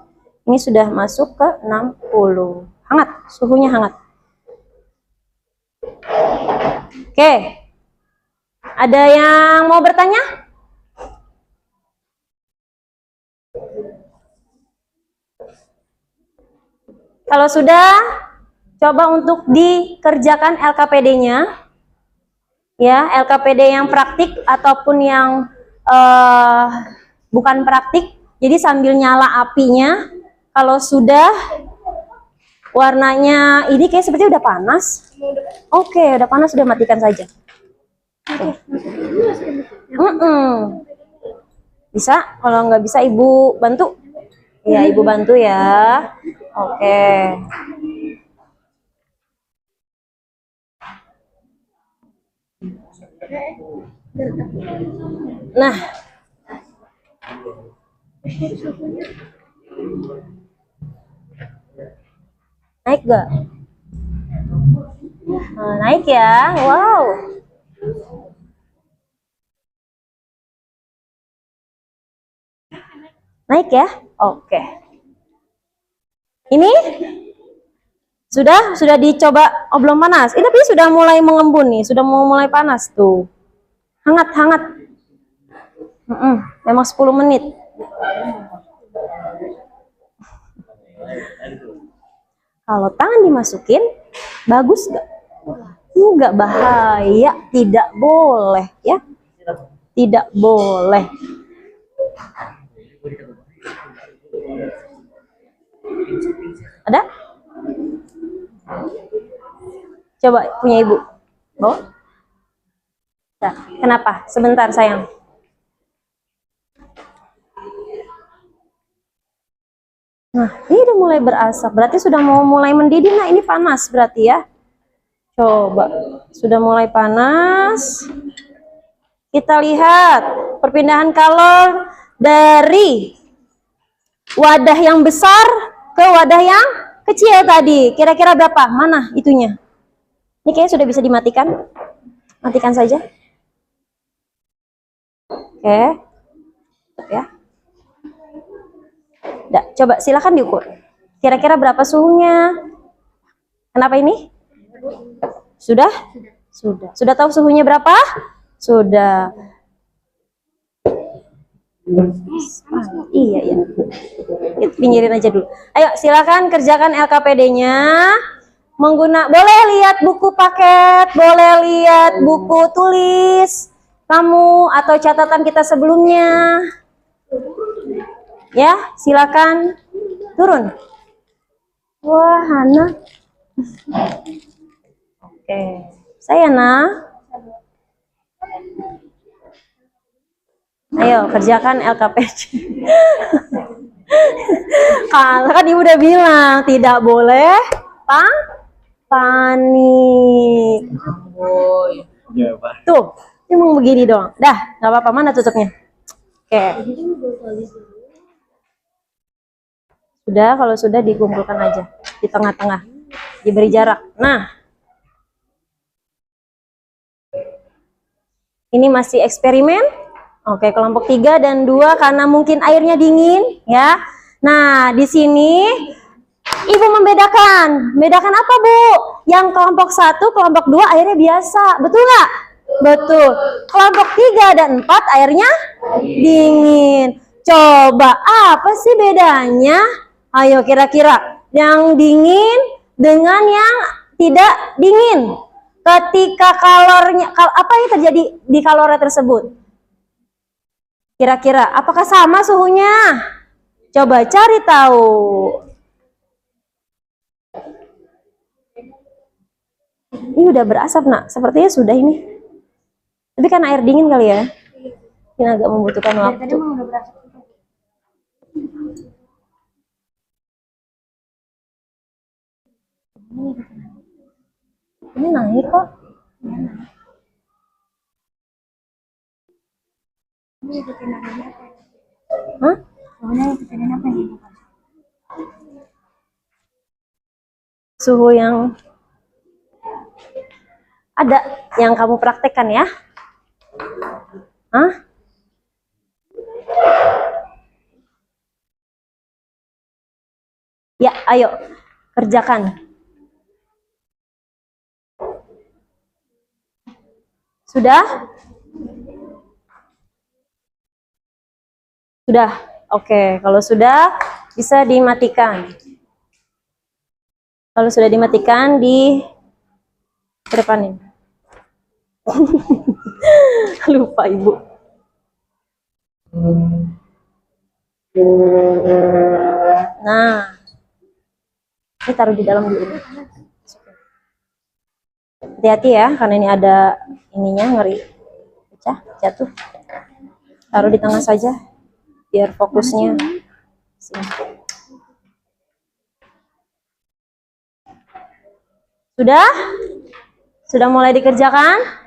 ini sudah masuk ke 60. Hangat, suhunya hangat. Oke. Ada yang mau bertanya? Kalau sudah, coba untuk dikerjakan LKPD-nya. Ya, LKPD yang praktik ataupun yang bukan praktik. Jadi sambil nyala apinya, kalau sudah warnanya ini kayak seperti udah panas. Oke, udah panas, sudah matikan saja. Bisa, kalau nggak bisa ibu bantu. Iya, Ibu bantu ya. Oke. Nah, naik gak? Nah, naik ya. Wow. Naik ya? Oke. Ini sudah dicoba. Oh, belum panas. Ini tapi sudah mulai mengembun nih, sudah mau mulai panas tuh. Hangat. Memang 10 menit. Kalau tangan dimasukin, bagus gak? Enggak, bahaya, tidak boleh ya. Tidak boleh. Ada? Coba punya ibu. Bawa. Nah, kenapa? Sebentar sayang. Nah, ini udah mulai berasap. Berarti sudah mau mulai mendidih. Nah, ini panas berarti ya. Coba. Sudah mulai panas. Kita lihat perpindahan kalor dari wadah yang besar ke wadah yang kecil tadi. Kira-kira berapa? Mana itunya? Ini kayaknya sudah bisa dimatikan. Matikan saja. Oke. Ya. Nah, coba silakan diukur. Kira-kira berapa suhunya? Kenapa ini? Sudah? Sudah. Sudah tahu suhunya berapa? Sudah. Iya. Pinggirin aja dulu. Ayo silakan kerjakan LKPD-nya. Boleh lihat buku paket, boleh lihat buku tulis kamu atau catatan kita sebelumnya. Ya, silakan turun. Wah, Hana. Oke, saya Nah. Ayo kerjakan LKPD. Kalau kan ibu udah bilang tidak boleh panik. Tuh, ini mau begini dong. Dah, nggak apa-apa. Mana tutupnya? Oke. Sudah, kalau sudah dikumpulkan aja di tengah-tengah, diberi jarak. Nah, ini masih eksperimen. Oke, kelompok 3 dan 2 karena mungkin airnya dingin ya. Nah, di sini Ibu membedakan. Bedakan apa, Bu? Yang kelompok 1, kelompok 2 airnya biasa. Betul nggak? Betul. Kelompok 3 dan 4 airnya dingin. Coba apa sih bedanya? Ayo kira-kira. Yang dingin dengan yang tidak dingin. Ketika kalornya, apa yang terjadi di kalornya tersebut? Kira-kira apakah sama suhunya? Coba cari tahu. Ini udah berasap, Nak. Sepertinya sudah ini. Tapi kan air dingin kali ya. Ini agak membutuhkan waktu. Ini naik kok. Hah? Suhu yang ada yang kamu praktekkan ya? Hah? Ya, ayo kerjakan. Sudah? Sudah. Oke, kalau sudah bisa dimatikan. Kalau sudah dimatikan, depanin. Lupa Ibu. Nah, ini taruh di dalam dulu. Hati-hati ya, karena ini ada ininya, ngeri pecah, jatuh. Taruh di tengah saja, biar fokusnya. Sini. Sudah? Sudah mulai dikerjakan?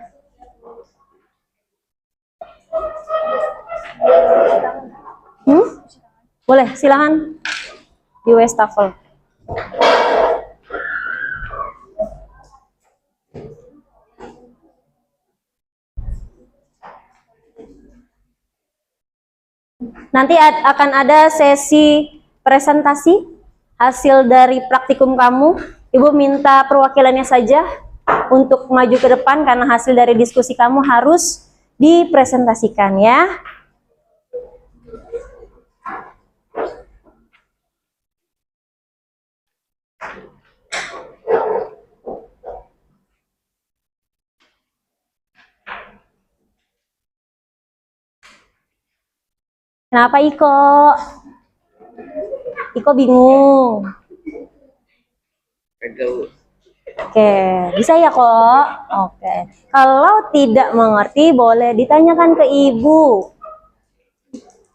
Boleh, silakan di wastafel. Nanti akan ada sesi presentasi hasil dari praktikum kamu. Ibu minta perwakilannya saja untuk maju ke depan karena hasil dari diskusi kamu harus dipresentasikan ya. Kenapa Iko? Iko bingung. Oke, bisa ya kok? Oke. Kalau tidak mengerti boleh ditanyakan ke ibu.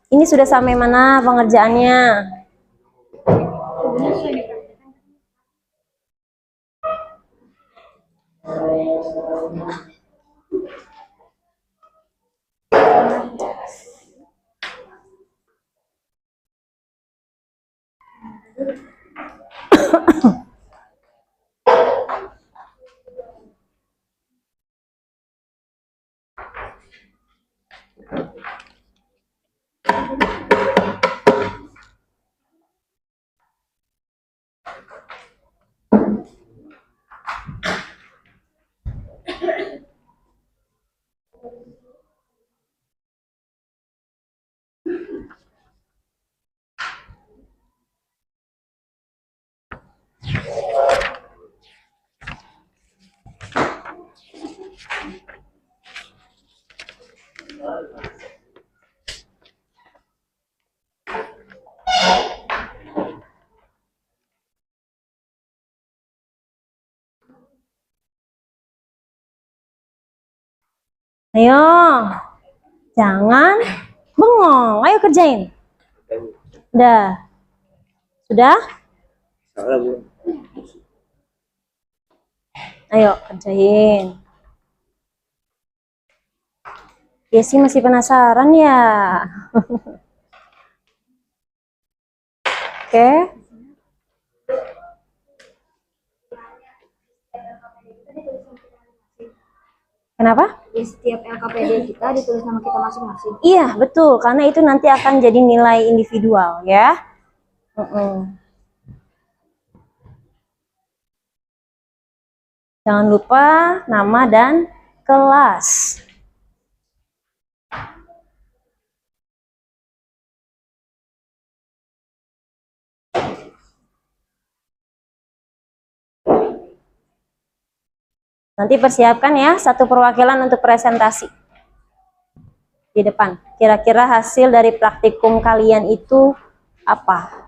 Ini sudah sampai mana pengerjaannya? Ayo, jangan bengong. Ayo kerjain. Udah. Sudah? Ayo kerjain. Desi masih penasaran ya? Oke. Kenapa? Di setiap LKPD kita ditulis nama kita masing-masing. Iya, betul. Karena itu nanti akan jadi nilai individual ya. Jangan lupa nama dan kelas. Nanti persiapkan ya satu perwakilan untuk presentasi di depan. Kira-kira hasil dari praktikum kalian itu apa?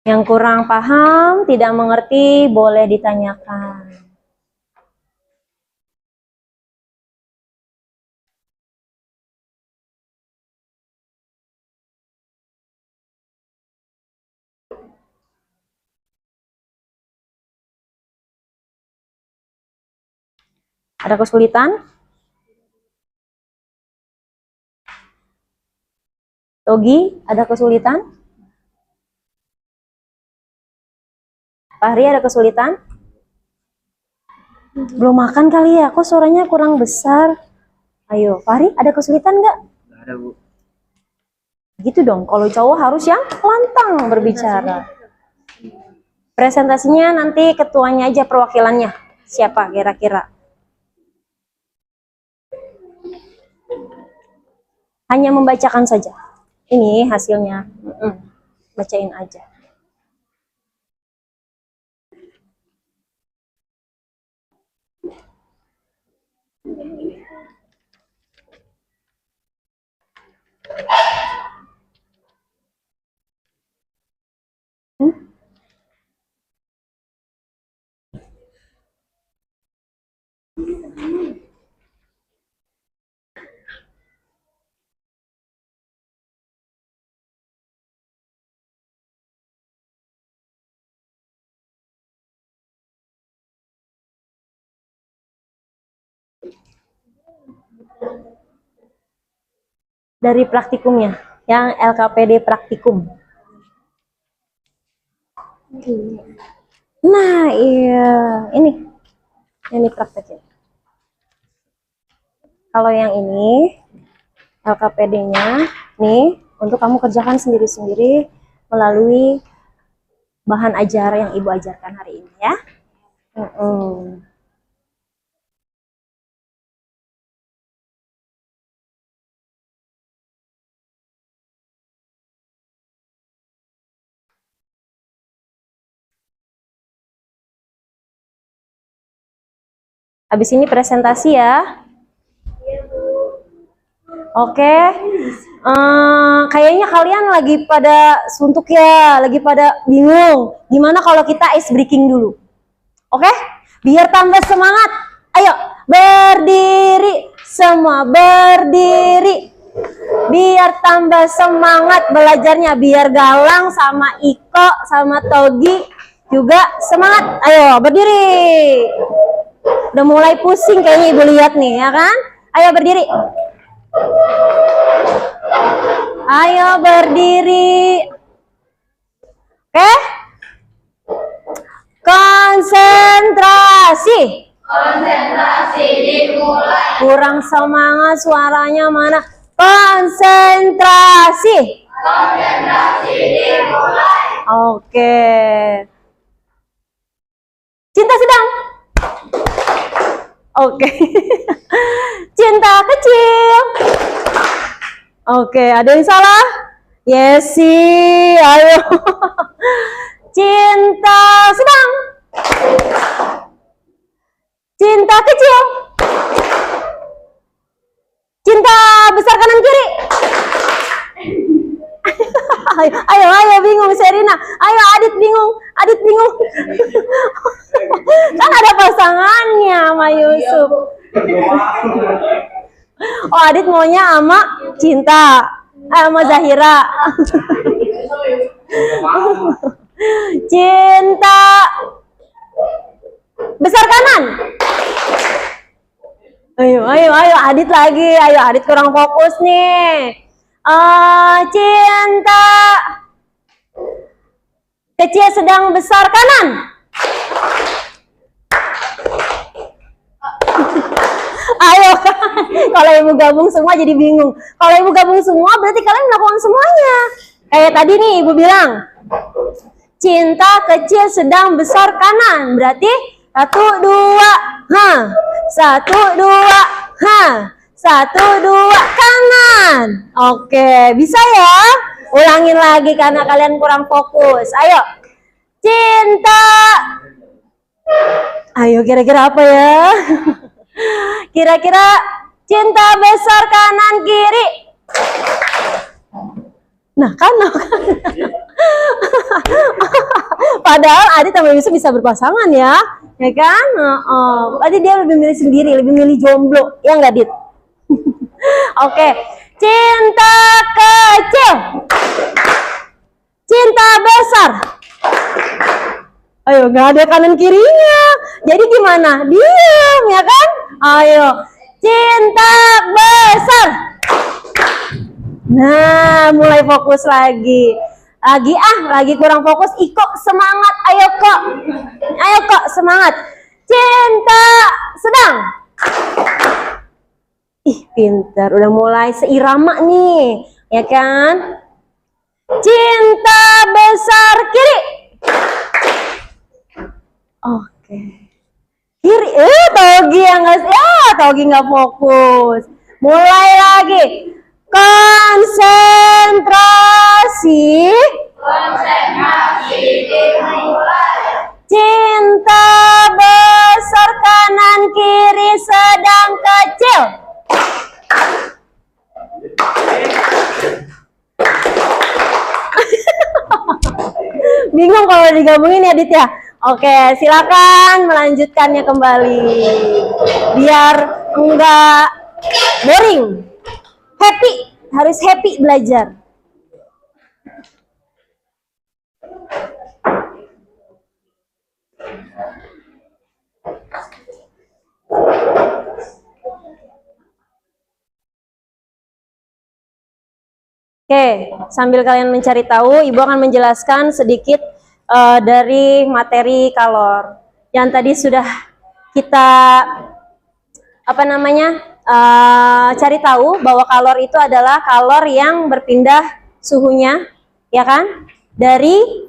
Yang kurang paham, tidak mengerti, boleh ditanyakan. Ada kesulitan? Togi, ada kesulitan? Fahri, ada kesulitan? Belum makan kali ya, kok suaranya kurang besar? Ayo, Fahri, ada kesulitan nggak? Nggak ada, Bu. Gitu dong, kalau cowok harus yang lantang berbicara. Presentasinya nanti ketuanya aja perwakilannya. Siapa kira-kira? Hanya membacakan saja. Ini hasilnya. Bacain aja. dari praktikumnya, yang LKPD praktikum. Nah, iya, ini prakteknya. Kalau yang ini LKPD-nya, nih, untuk kamu kerjakan sendiri-sendiri melalui bahan ajar yang Ibu ajarkan hari ini ya. Habis ini presentasi ya. Oke. Kayaknya kalian lagi pada suntuk ya, lagi pada bingung. Gimana kalau kita ice breaking dulu? Oke? Biar tambah semangat. Ayo, berdiri. Semua berdiri. Biar tambah semangat belajarnya. Biar Galang sama Iko sama Togi juga semangat. Ayo, berdiri. Udah mulai pusing kayaknya Ibu lihat nih, ya kan? Ayo berdiri. Ayo berdiri. Oke? Konsentrasi. Konsentrasi dimulai. Kurang semangat suaranya mana? Konsentrasi. Konsentrasi dimulai. Oke. Cinta sedang. Oke. Cinta kecil. Oke, ada yang salah? Yesi, ayo. Cinta sedang. Cinta kecil. Cinta besar kanan kiri. Ayo, bingung Serina. Ayo Adit bingung. Kan ada pasangannya sama Yusuf. Oh, Adit maunya sama Cinta. Sama Zahira. Cinta besar kanan. Ayo Adit lagi. Ayo Adit kurang fokus nih. Cinta kecil sedang besar kanan. Ayo, kalau Ibu gabung semua jadi bingung. Kalau Ibu gabung semua berarti kalian melakukan semuanya. Kayak tadi nih Ibu bilang, cinta kecil sedang besar kanan. Berarti 1, 2, 1, 2, 1, 2 kanan. Oke, bisa ya? Ulangin lagi karena kalian kurang fokus. Ayo, cinta. Ayo, kira-kira apa ya? Kira-kira cinta besar kanan kiri. Nah kan. Padahal Adit sama Yusuf bisa berpasangan ya kan? Berarti dia lebih milih sendiri, lebih milih jomblo, ya nggak Dit? Oke, cinta kecil, cinta besar. Ayo, nggak ada kanan kirinya. Jadi gimana? Diam, ya kan? Ayo, cinta besar. Nah, mulai fokus lagi. Lagi kurang fokus. Iko, semangat. Ayo kok, semangat. Cinta sedang. Ih, pintar. Udah mulai seirama nih, ya kan? Cinta besar kiri. Oke. Kiri. Togi nggak fokus. Mulai lagi. Konsentrasi. Konsentrasi dimulai. Cinta besar kanan kiri sedang kecil. Bingung kalau digabungin ya Dit ya. Oke, silakan melanjutkannya kembali. Biar enggak boring. Happy, harus happy belajar. Oke, sambil kalian mencari tahu, Ibu akan menjelaskan sedikit dari materi kalor yang tadi sudah kita cari tahu bahwa kalor itu adalah kalor yang berpindah suhunya, ya kan? Dari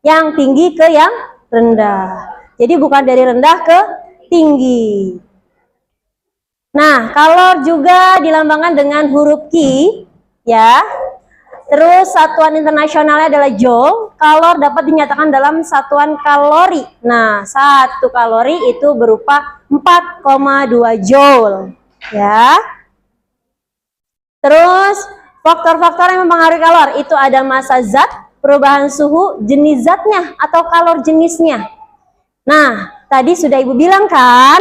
yang tinggi ke yang rendah. Jadi bukan dari rendah ke tinggi. Nah, kalor juga dilambangkan dengan huruf Q, ya. Terus satuan internasionalnya adalah joule. Kalor dapat dinyatakan dalam satuan kalori. Nah, 1 kalori itu berupa 4,2 joule, ya. Terus faktor-faktor yang mempengaruhi kalor itu ada massa zat, perubahan suhu, jenis zatnya atau kalor jenisnya. Nah, tadi sudah Ibu bilang kan,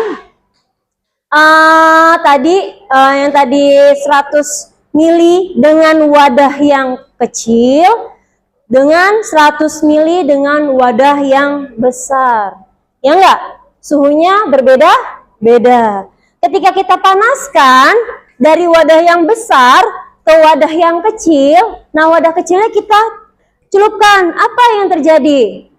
yang tadi 100 mili dengan wadah yang kecil, dengan 100 mili dengan wadah yang besar. Ya enggak? Suhunya berbeda-beda. Ketika kita panaskan dari wadah yang besar ke wadah yang kecil, nah wadah kecilnya kita celupkan, apa yang terjadi?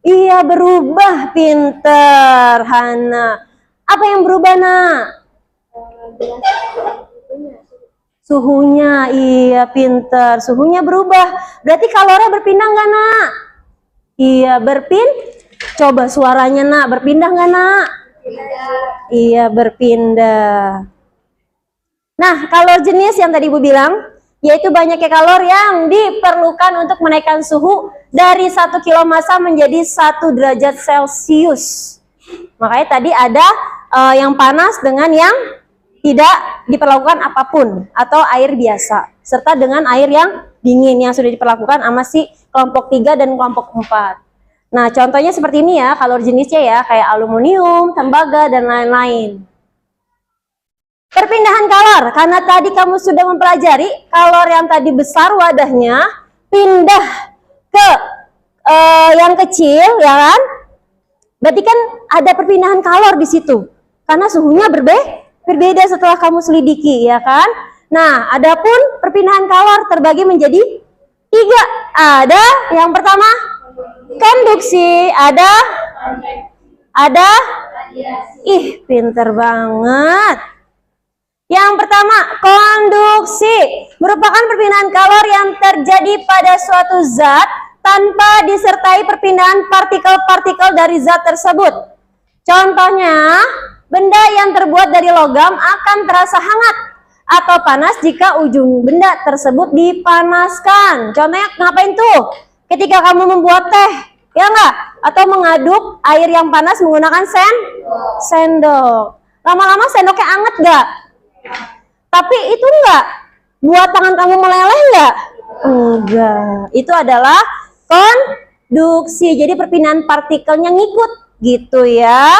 Iya, berubah, pinter Hana. Apa yang berubah, Nak? Suhunya, iya pinter. Suhunya berubah. Berarti kalornya berpindah nggak, Nak? Iya, Coba suaranya, Nak. Berpindah nggak, Nak? Iya, berpindah. Nah, kalor jenis yang tadi Ibu bilang, yaitu banyaknya kalor yang diperlukan untuk menaikkan suhu dari 1 kilo massa menjadi 1 derajat Celcius. Makanya tadi ada yang panas dengan yang tidak diperlakukan apapun atau air biasa, serta dengan air yang dingin yang sudah diperlakukan sama si kelompok 3 dan kelompok 4. Nah, contohnya seperti ini ya, kalor jenisnya ya, kayak aluminium, tembaga, dan lain-lain. Perpindahan kalor, karena tadi kamu sudah mempelajari kalor yang tadi besar wadahnya, pindah ke yang kecil, ya kan? Berarti kan ada perpindahan kalor di situ, karena suhunya berbeda setelah kamu selidiki, ya kan? Nah, adapun perpindahan kalor terbagi menjadi 3. Ada yang pertama konduksi, ada pinter banget. Yang pertama, konduksi merupakan perpindahan kalor yang terjadi pada suatu zat tanpa disertai perpindahan partikel-partikel dari zat tersebut. Contohnya, benda yang terbuat dari logam akan terasa hangat atau panas jika ujung benda tersebut dipanaskan. Contohnya ngapain tuh? Ketika kamu membuat teh, ya enggak? Atau mengaduk air yang panas menggunakan sendok. Lama-lama sendoknya hangat enggak? Tapi itu enggak buat tangan kamu meleleh enggak? Enggak. Itu adalah konduksi. Jadi perpindahan partikelnya ngikut gitu ya.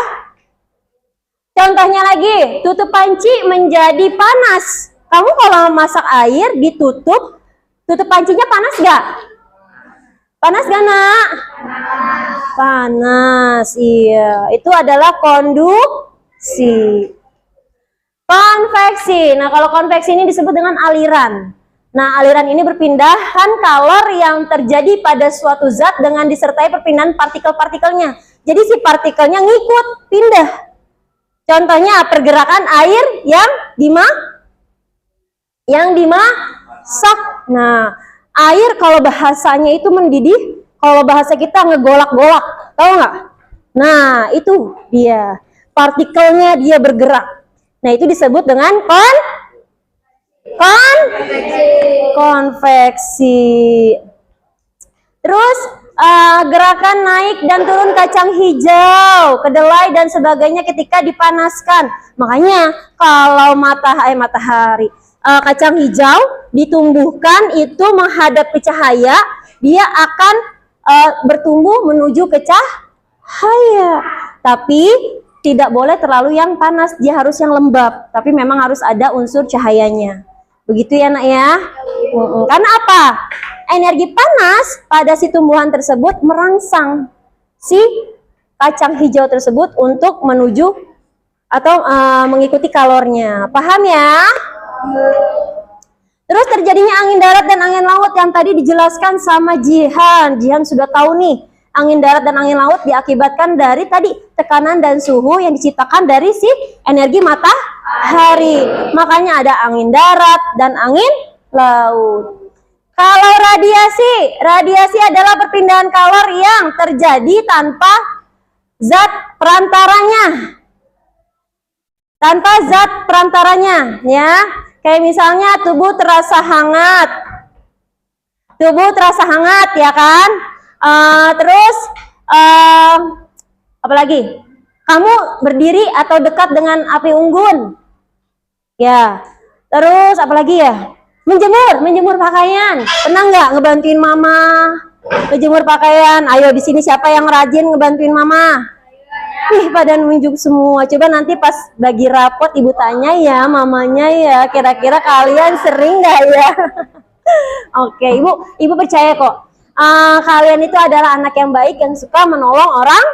Contohnya lagi, tutup panci menjadi panas. Kamu kalau masak air ditutup, tutup pancinya panas gak? Panas gak, Nak? Panas, iya. Itu adalah konduksi. Konveksi. Nah, kalau konveksi ini disebut dengan aliran. Nah, aliran ini perpindahan kalor yang terjadi pada suatu zat dengan disertai perpindahan partikel-partikelnya. Jadi si partikelnya ngikut, pindah. Contohnya pergerakan air yang dimasak. Nah, air kalau bahasanya itu mendidih, kalau bahasa kita ngegolak-golak, tahu nggak? Nah, itu dia partikelnya, dia bergerak. Nah, itu disebut dengan konveksi. Terus gerakan naik dan turun kacang hijau, kedelai dan sebagainya ketika dipanaskan. Makanya kalau matahari kacang hijau ditumbuhkan itu menghadap ke cahaya, dia akan bertumbuh menuju ke cahaya. Tapi tidak boleh terlalu yang panas, dia harus yang lembab. Tapi memang harus ada unsur cahayanya. Begitu ya, Nak ya? Karena apa? Energi panas pada si tumbuhan tersebut merangsang si kacang hijau tersebut untuk menuju atau mengikuti kalornya. Paham ya? Terus terjadinya angin darat dan angin laut yang tadi dijelaskan sama Jihan. Jihan sudah tahu nih, angin darat dan angin laut diakibatkan dari tadi tekanan dan suhu yang diciptakan dari si energi matahari. Makanya ada angin darat dan angin laut. Kalau radiasi adalah perpindahan kalor yang terjadi tanpa zat perantaranya. Tanpa zat perantaranya, ya. Kayak misalnya tubuh terasa hangat. Tubuh terasa hangat, ya kan? Terus apa lagi? Kamu berdiri atau dekat dengan api unggun. Ya. Terus apa lagi ya? Menjemur pakaian. Pernah nggak ngebantuin mama ngejemur pakaian? Ayo di sini siapa yang rajin ngebantuin mama? Ih, pada nunjuk semua. Coba nanti pas bagi rapot ibu tanya ya mamanya ya, kira-kira kalian sering nggak ya? Oke, ibu percaya kok. Kalian itu adalah anak yang baik yang suka menolong orang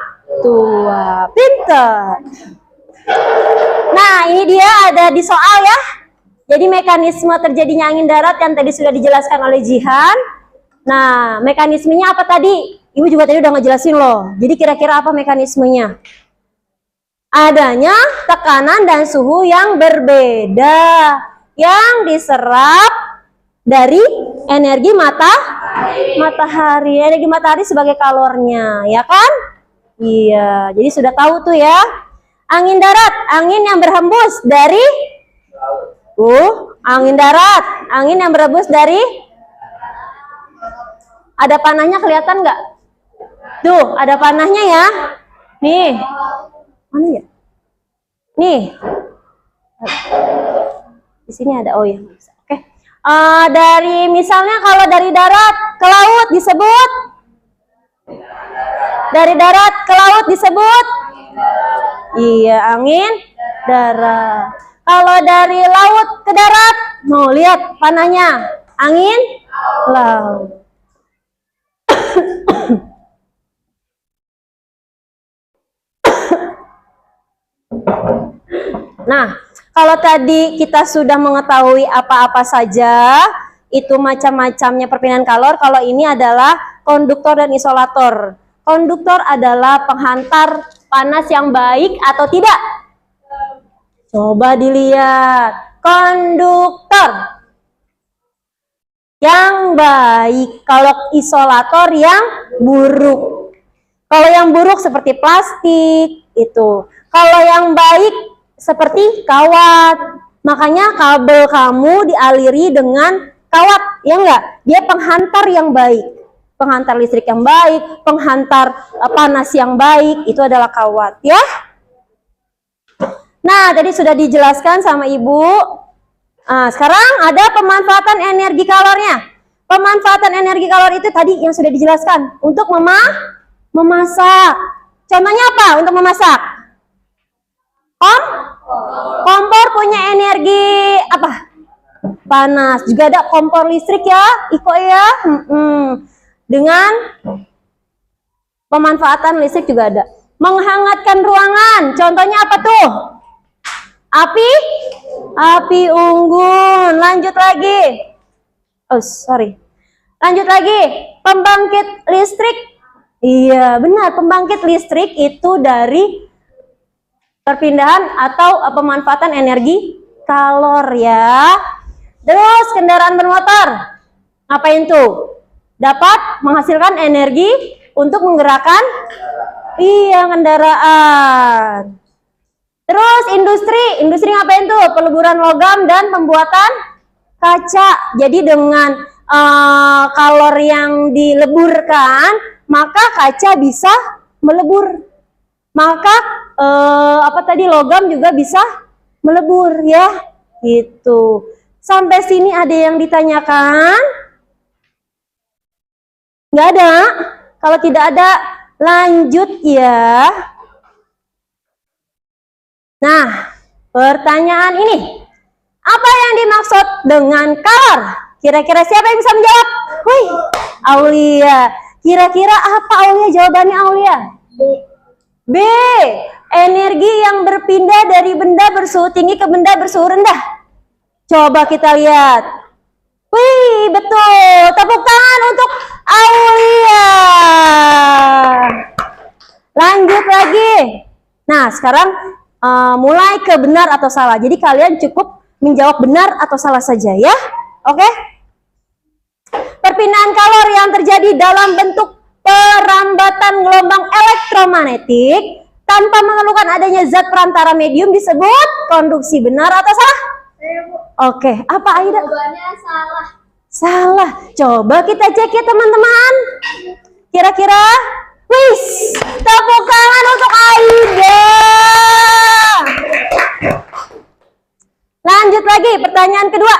tua. Pinter. Nah, ini dia ada di soal ya. Jadi mekanisme terjadinya angin darat yang tadi sudah dijelaskan oleh Jihan. Nah, mekanismenya apa tadi? Ibu juga tadi udah ngejelasin loh. Jadi kira-kira apa mekanismenya? Adanya tekanan dan suhu yang berbeda yang diserap dari energi matahari. Energi matahari sebagai kalornya, ya kan? Iya, jadi sudah tahu tuh ya. Angin darat, angin yang berhembus dari angin darat, angin yang berhembus dari, ada panahnya kelihatan nggak? Tuh, ada panahnya ya. Nih, mana ya? Nih, di sini ada. Oh ya, oke. Dari misalnya kalau dari darat ke laut disebut, dari darat ke laut disebut, iya, angin darat. Kalau dari laut ke darat, mau lihat panahnya, angin laut. Nah, kalau tadi kita sudah mengetahui apa-apa saja, itu macam-macamnya perpindahan kalor. Kalau ini adalah konduktor dan isolator. Konduktor adalah penghantar panas yang baik atau tidak? Coba dilihat. Konduktor yang baik. Kalau isolator yang buruk. Kalau yang buruk seperti plastik, itu. Kalau yang baik seperti kawat. Makanya kabel kamu dialiri dengan kawat, ya enggak? Dia penghantar yang baik. Penghantar listrik yang baik, penghantar panas yang baik, itu adalah kawat, ya. Nah, tadi sudah dijelaskan sama Ibu. Nah, sekarang ada pemanfaatan energi kalornya. Pemanfaatan energi kalor itu tadi yang sudah dijelaskan untuk memasak. Contohnya apa untuk memasak? Kompor punya energi apa? Panas. Juga ada kompor listrik ya, Iko ya. Dengan pemanfaatan listrik juga ada. Menghangatkan ruangan. Contohnya apa tuh? Api unggun. Lanjut lagi. Lanjut lagi. Pembangkit listrik. Iya, benar. Pembangkit listrik itu dari perpindahan atau pemanfaatan energi kalor ya. Terus kendaraan bermotor. Ngapain tuh? Dapat menghasilkan energi untuk menggerakkan kendaraan. Terus industri ngapain tuh? Peleburan logam dan pembuatan kaca. Jadi dengan kalor yang dileburkan, maka kaca bisa melebur. Maka logam juga bisa melebur ya. Gitu. Sampai sini ada yang ditanyakan? Nggak ada? Kalau tidak ada, lanjut ya. Nah, pertanyaan ini. Apa yang dimaksud dengan kalor? Kira-kira siapa yang bisa menjawab? Wih, Aulia. Kira-kira apa Aulia? Jawabannya Aulia? B. Energi yang berpindah dari benda bersuhu tinggi ke benda bersuhu rendah. Coba kita lihat. betul. Tepuk tangan untuk Aulia. Lanjut lagi. Nah, sekarang mulai ke benar atau salah. Jadi kalian cukup menjawab benar atau salah saja ya. Oke? Perpindahan kalor yang terjadi dalam bentuk perambatan gelombang elektromagnetik tanpa memerlukan adanya zat perantara medium disebut konduksi. Benar atau salah? Oke, apa Aida? Jawabannya salah. Salah. Coba kita cek ya teman-teman. Kira-kira, wis, tepuk tangan untuk Aida. Lanjut lagi, pertanyaan kedua.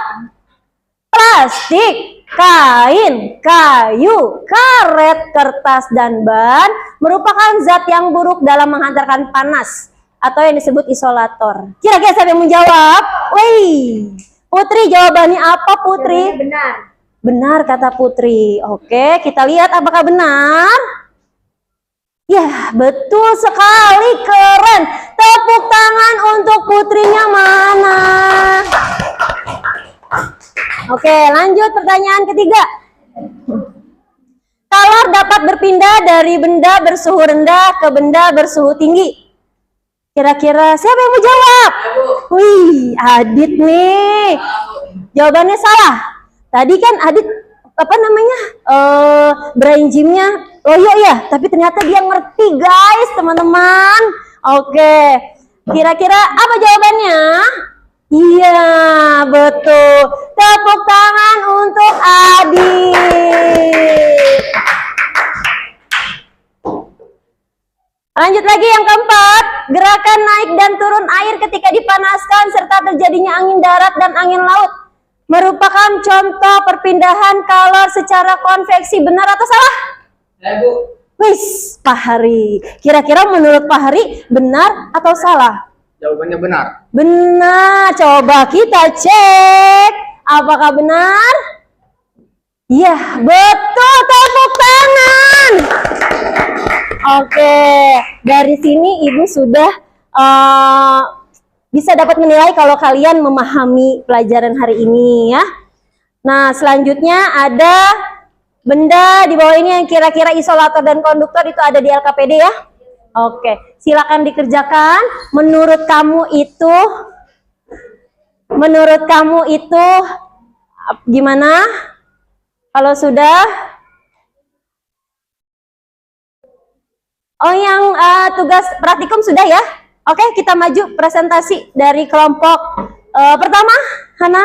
Plastik, kain, kayu, karet, kertas, dan ban merupakan zat yang buruk dalam menghantarkan panas atau yang disebut isolator. Kira-kira siapa yang menjawab? Wih, Putri, jawabannya apa Putri? Benar. Benar kata Putri. Oke, kita lihat apakah benar. Ya, betul sekali, keren. Tepuk tangan untuk Putrinya mana? Oke, lanjut pertanyaan ketiga. Kalor dapat berpindah dari benda bersuhu rendah ke benda bersuhu tinggi. Kira-kira siapa yang mau jawab? Wih, Adit nih. Jawabannya salah. Tadi kan Adit apa namanya? Brain gymnya loyo ya, tapi ternyata dia ngerti guys, teman-teman. Oke. Kira-kira apa jawabannya? Iya, betul. Tepuk tangan untuk Adit. Lanjut lagi yang keempat, gerakan naik dan turun air ketika dipanaskan serta terjadinya angin darat dan angin laut merupakan contoh perpindahan kalor secara konveksi. Benar atau salah? Ya, Bu. Wis, Pak Hari. Kira-kira menurut Pak Hari benar atau salah? Jawabannya benar. Benar. Coba kita cek. Apakah benar? Iya, betul. Tepuk tangan. Oke, dari sini Ibu sudah bisa dapat menilai kalau kalian memahami pelajaran hari ini ya. Nah, selanjutnya ada benda di bawah ini yang kira-kira isolator dan konduktor itu ada di LKPD ya. Oke, silakan dikerjakan. Menurut kamu itu gimana? Kalau sudah? Oh, yang tugas praktikum sudah ya? Oke, kita maju presentasi dari kelompok pertama, Hana.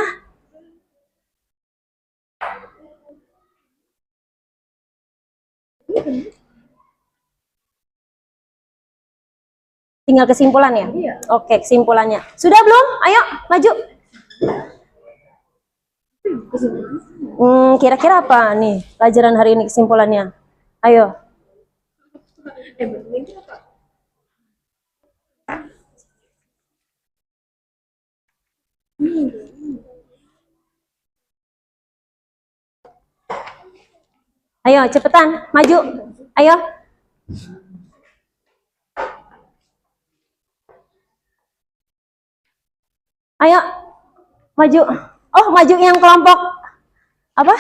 Tinggal kesimpulannya? Iya. Oke, kesimpulannya. Sudah belum? Ayo, maju. Kira-kira apa nih pelajaran hari ini kesimpulannya? Ayo. Ayo, cepetan, maju. Ayo. Ayo, maju. Oh, maju yang kelompok apa?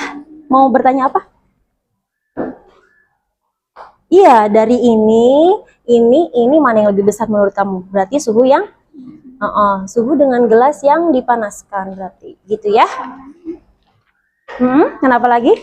Mau bertanya apa? Iya, dari ini mana yang lebih besar menurut kamu? Berarti suhu yang suhu dengan gelas yang dipanaskan berarti, gitu ya? Kenapa lagi?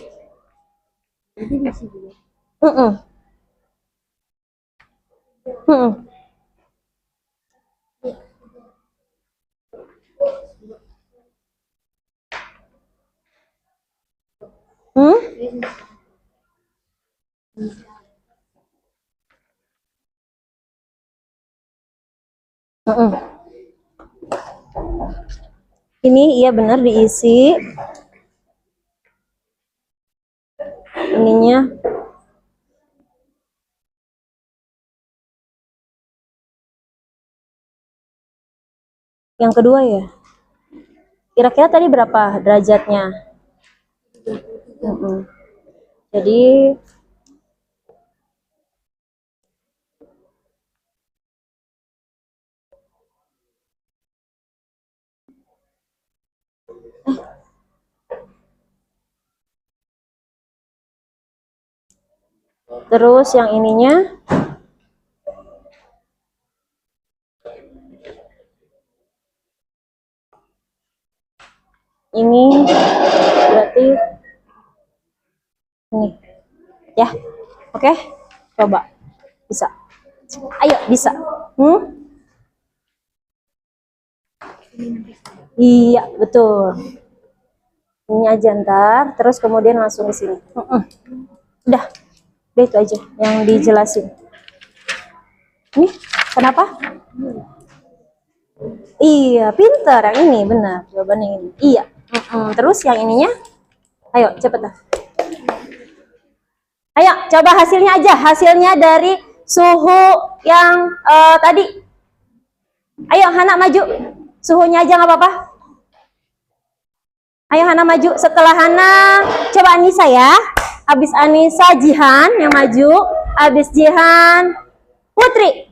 Ini iya benar diisi ininya. Yang kedua ya. Kira-kira tadi berapa derajatnya? Jadi Terus yang ininya ini berarti ini ya. Oke, coba bisa. Ayo bisa. Iya betul. Ini aja ntar, terus kemudian langsung ke sini. Udah itu aja yang dijelasin. Ini kenapa? Iya, pintar yang ini, benar. Jawabannya ini. Iya. Terus yang ininya? Ayo, cepet dah. Ayo, coba hasilnya aja. Hasilnya dari suhu yang tadi. Ayo, Hana maju. Suhunya aja nggak apa-apa. Ayo, Hana maju. Setelah Hana, coba Anissa ya. Habis Anissa, Jihan yang maju. Habis Jihan, Putri.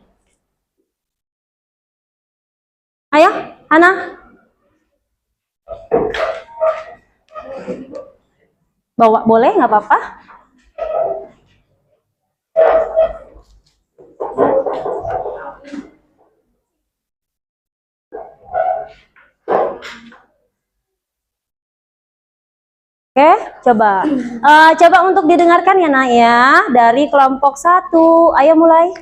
Ayo, Hana. Bawa boleh, nggak apa-apa. Oke, coba. Coba untuk didengarkan ya, Nak ya. Dari kelompok 1. Ayo mulai.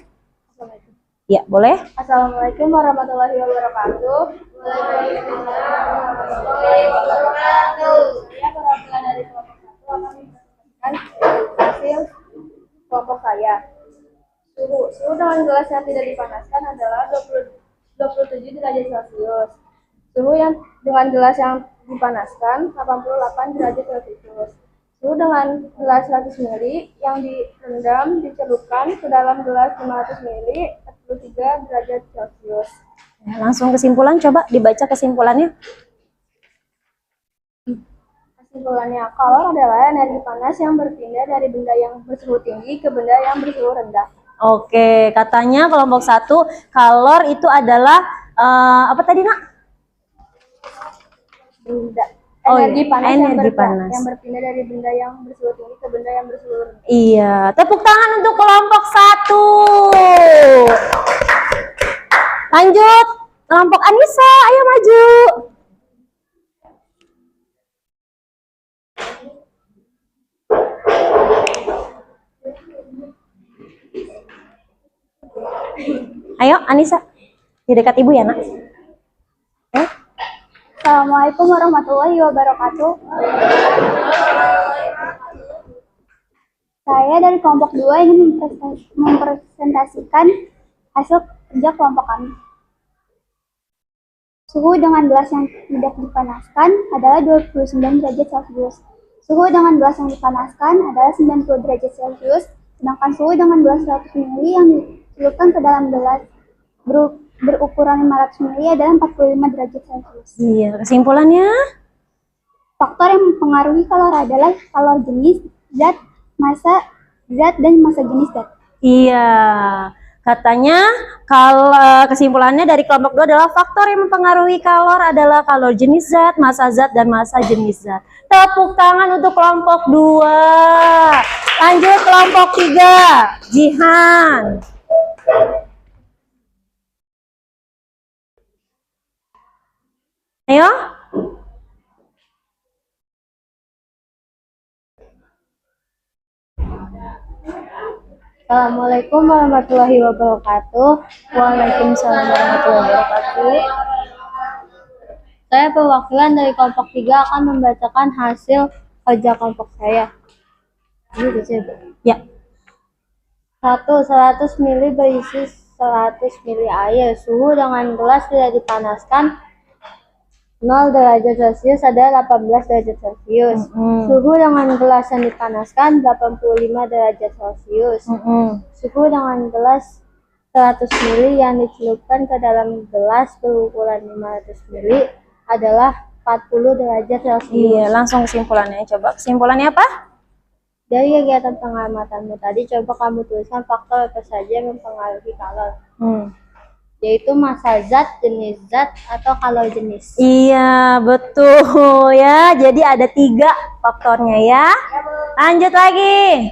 Ya, boleh. Assalamualaikum warahmatullahi wabarakatuh. Saya perwakilan dari kelompok 1 akan menyampaikan hasil kelompok saya. Suhu dengan gelas yang tidak dipanaskan adalah 27 derajat Celcius. Suhu yang dengan gelas yang dipanaskan 88 derajat Celcius. Suhu dengan gelas 100 ml yang direndam dicelupkan ke dalam gelas 500 ml 43 derajat Celcius. Ya, langsung kesimpulan, coba dibaca kesimpulannya. Kesimpulannya, kalor adalah energi panas yang berpindah dari benda yang bersuhu tinggi ke benda yang bersuhu rendah. Oke, katanya kelompok 1, kalor itu adalah apa tadi, Nak? Energi panas, panas yang berpindah dari benda yang bersuhu tinggi ke benda yang bersuhu rendah. Iya, tepuk tangan untuk kelompok 1. Lanjut, kelompok Anissa, ayo maju. Ayo, Anissa, di dekat ibu ya, Nak. Assalamualaikum warahmatullahi wabarakatuh. Saya dari kelompok 2 ingin mempresentasikan hasil kerja kelompok kami. Suhu dengan gelas yang tidak dipanaskan adalah 29 derajat Celcius. Suhu dengan gelas yang dipanaskan adalah 90 derajat Celcius, sedangkan suhu dengan gelas 100 ml yang dicelupkan ke dalam gelas berukuran 500 ml adalah 45 derajat Celcius. Iya, kesimpulannya? Faktor yang mempengaruhi kalor adalah kalor jenis, zat, massa, zat, dan massa jenis zat. Iya, katanya kalau kesimpulannya dari kelompok 2 adalah faktor yang mempengaruhi kalor adalah kalor jenis zat, massa zat, dan massa jenis zat. Tepuk tangan untuk kelompok 2. Lanjut kelompok 3, Jihan. Ayo. Assalamualaikum warahmatullahi wabarakatuh. Waalaikumsalam warahmatullahi wabarakatuh. Saya perwakilan dari kelompok 3 akan membacakan hasil kerja kelompok saya. Ini bisa, Bu? Ya. 1. 100 ml berisi 100 ml air. Suhu dengan gelas tidak dipanaskan 0 derajat Celcius adalah 18 derajat Celcius. Suhu dengan gelas yang dipanaskan 85 derajat Celcius. Suhu dengan gelas 100 ml yang dicelupkan ke dalam gelas berukuran 500 ml adalah 40 derajat Celcius. Iya, langsung kesimpulannya. Coba kesimpulannya apa? Dari kegiatan pengamatanmu tadi, coba kamu tuliskan faktor apa saja yang mempengaruhi kalor. Yaitu massa zat, jenis zat, atau kalor jenis. Iya, betul ya. Jadi ada 3 faktornya ya. Lanjut lagi.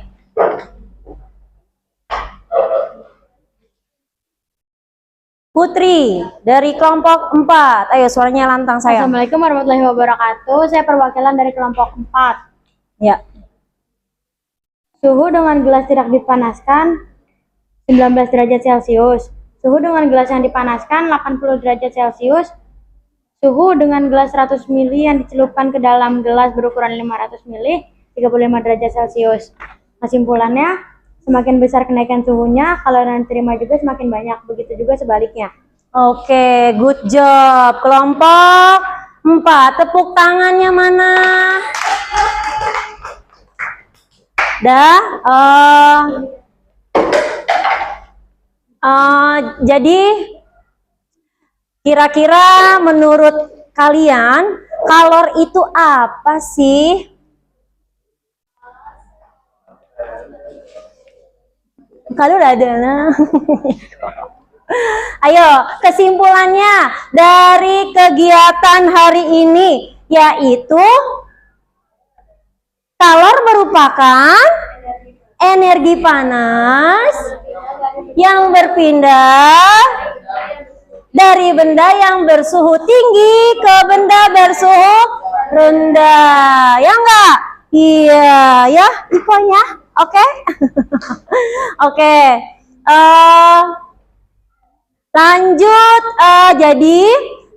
Putri dari kelompok 4. Ayo suaranya lantang sayang. Assalamualaikum warahmatullahi wabarakatuh. Saya perwakilan dari kelompok 4. Ya. Suhu dengan gelas tidak dipanaskan 19 derajat Celcius. Suhu dengan gelas yang dipanaskan 80 derajat Celcius. Suhu dengan gelas 100 ml yang dicelupkan ke dalam gelas berukuran 500 ml 35 derajat Celcius. Kesimpulannya, semakin besar kenaikan suhunya, kalori yang diterima juga semakin banyak. Begitu juga sebaliknya. Oke, good job. Kelompok 4, tepuk tangannya mana? Jadi kira-kira menurut kalian kalor itu apa sih? Kalau udah ada nah. Ayo, kesimpulannya dari kegiatan hari ini yaitu kalor merupakan energi panas yang berpindah dari benda yang bersuhu tinggi ke benda bersuhu rendah. Ya enggak? Iya, ya, pokoknya. Oke. Oke. Lanjut, jadi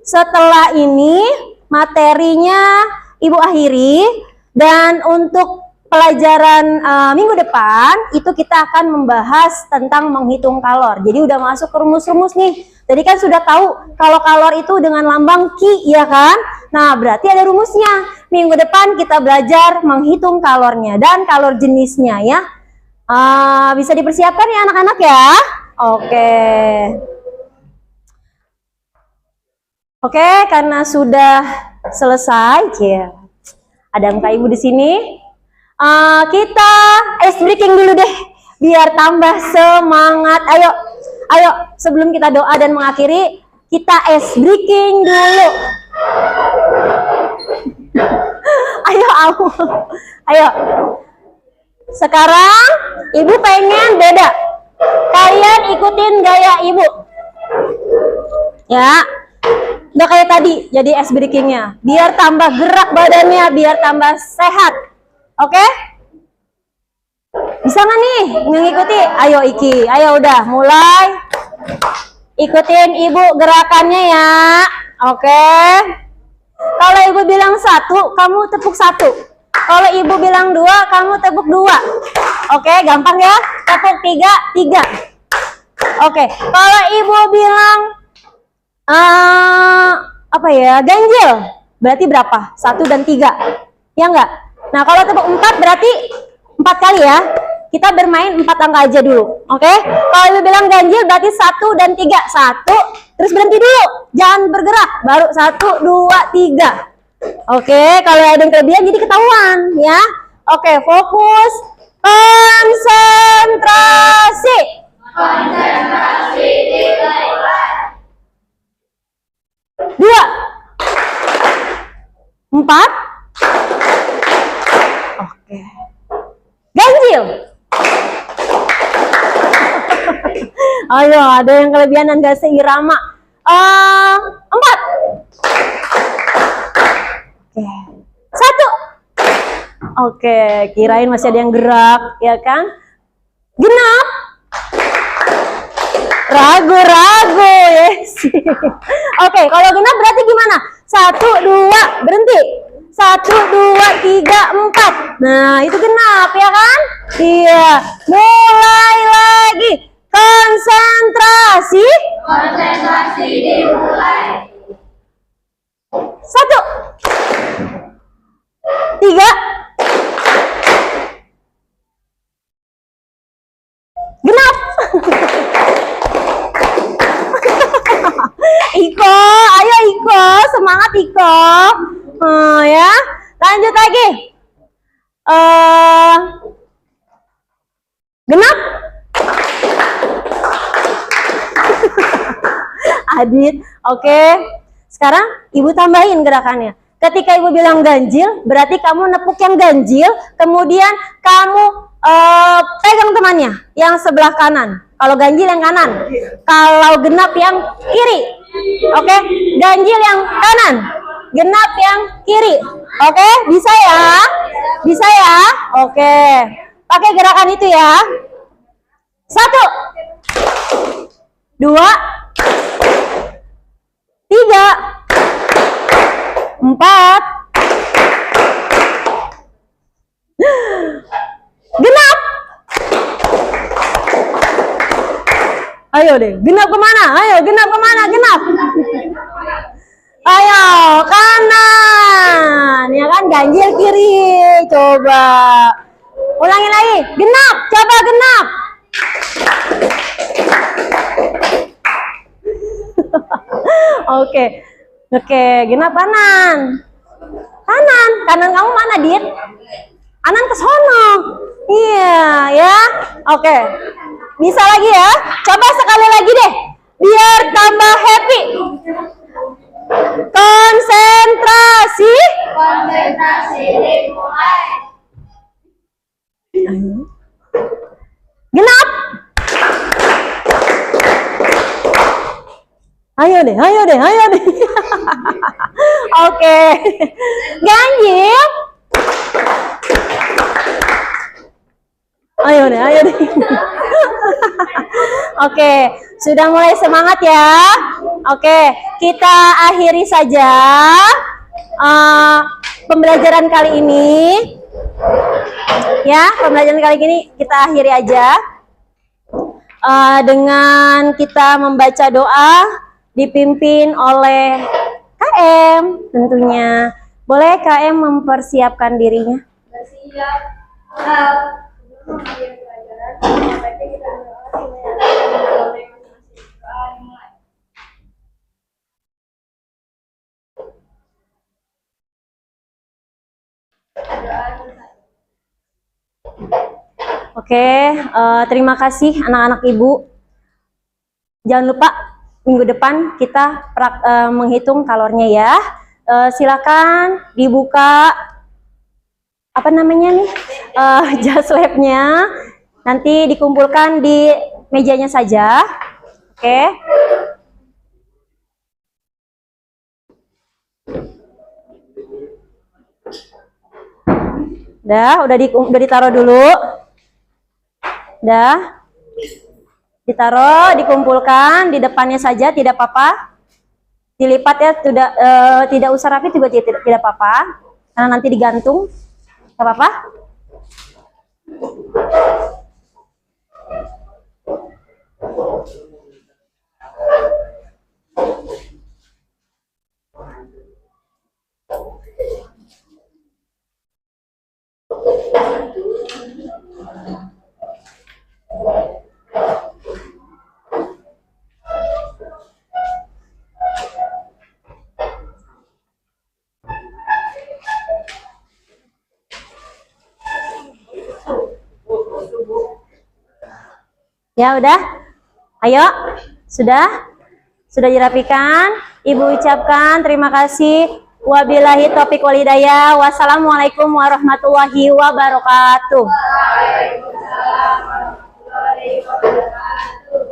setelah ini materinya Ibu akhiri, dan untuk pelajaran minggu depan itu kita akan membahas tentang menghitung kalor. Jadi udah masuk ke rumus-rumus nih. Jadi kan sudah tahu kalau kalor itu dengan lambang Ki, ya kan? Nah, berarti ada rumusnya. Minggu depan kita belajar menghitung kalornya dan kalor jenisnya ya. Bisa dipersiapkan ya anak-anak ya? Oke. Oke, karena sudah selesai ya. Ada muka Ibu di sini. Kita ice breaking dulu deh biar tambah semangat. Ayo sebelum kita doa dan mengakhiri, kita ice breaking dulu. Ayo. Sekarang Ibu pengen beda. Kalian ikutin gaya Ibu. Ya. Udah kayak tadi jadi ice breakingnya. Biar tambah gerak badannya, biar tambah sehat. Oke? Bisa nggak nih mengikuti? Ayo Iki, ayo udah mulai. Ikutin Ibu gerakannya ya. Oke? Kalau Ibu bilang 1, kamu tepuk 1. Kalau Ibu bilang 2, kamu tepuk 2. Oke, gampang ya? Tepuk 3, 3. Oke, kalau Ibu bilang ganjil, berarti berapa? 1 dan 3. Ya enggak? Nah, kalau tepuk 4 berarti 4 kali ya. Kita bermain 4 angka aja dulu. Oke? Kalau Ibu bilang ganjil berarti 1 dan 3. 1, terus berhenti dulu. Jangan bergerak. Baru 1, 2, 3. Oke, kalau ada yang kelebihan jadi ketahuan ya. Oke, fokus. Konsentrasi. Konsentrasi dimulai. 2, 4. Oke. Ganjil. Ayo, ada yang kelebihan dan gak seirama. 4. Oke. 1. Oke, kirain masih ada yang gerak, ya kan? Genap. Ragu-ragu, yes. Oke, kalau genap berarti gimana? 1, 2, berhenti. 1, 2, 3, 4. Nah, itu genap ya kan? Iya. Mulai lagi. Konsentrasi. Konsentrasi dimulai. 1, 3. Genap. Iko, ayo Iko, semangat Iko. Ya, lanjut lagi. Genap. Adit, oke. Sekarang Ibu tambahin gerakannya. Ketika Ibu bilang ganjil, berarti kamu nepuk yang ganjil, kemudian kamu pegang temannya yang sebelah kanan. Kalau ganjil yang kanan. Kalau genap yang kiri. Oke, ganjil yang kanan. Genap yang kiri. Oke, bisa ya? Bisa ya? Oke. Pakai gerakan itu ya. 1, 2, 3, 4, genap. Ayo deh, genap kemana? Ayo, genap kemana? Genap. Ayo, kanan. Ya kan, ganjil kiri. Coba. Ulangin lagi. Genap. Coba genap. Oke. Oke, genap kanan. Kanan. Kanan kamu mana, Dit? Kanan ke sono. Iya, ya. Oke. Bisa lagi ya? Coba sekali lagi deh. Biar tambah happy. Konsentrasi. Konsentrasi dimulai. Genap. Ayo deh, ayo deh, ayo deh. Oke. Ganjil. Ayo deh, ayo deh. Oke, sudah mulai semangat ya. Oke, kita akhiri saja pembelajaran kali ini. Ya, pembelajaran kali ini kita akhiri aja dengan kita membaca doa dipimpin oleh KM tentunya. Boleh KM mempersiapkan dirinya? Bersiap. Sebelum mengakhiri pelajaran, sebaiknya kita mulai. Oke, terima kasih anak-anak ibu. Jangan lupa minggu depan kita menghitung kalornya ya. Silakan dibuka apa namanya nih jas labnya. Nanti dikumpulkan di mejanya saja. Oke. Udah ditaruh dulu. Udah ditaruh, dikumpulkan di depannya saja, tidak apa-apa. Dilipat ya, tidak usah rapi juga tidak apa-apa. Karena nanti digantung, tidak apa-apa. Ya udah, ayo, sudah dirapikan. Ibu ucapkan terima kasih. Wabillahi taufiq wal hidayah. Wassalamualaikum warahmatullahi wabarakatuh. Waalaikumsalam warahmatullahi wabarakatuh.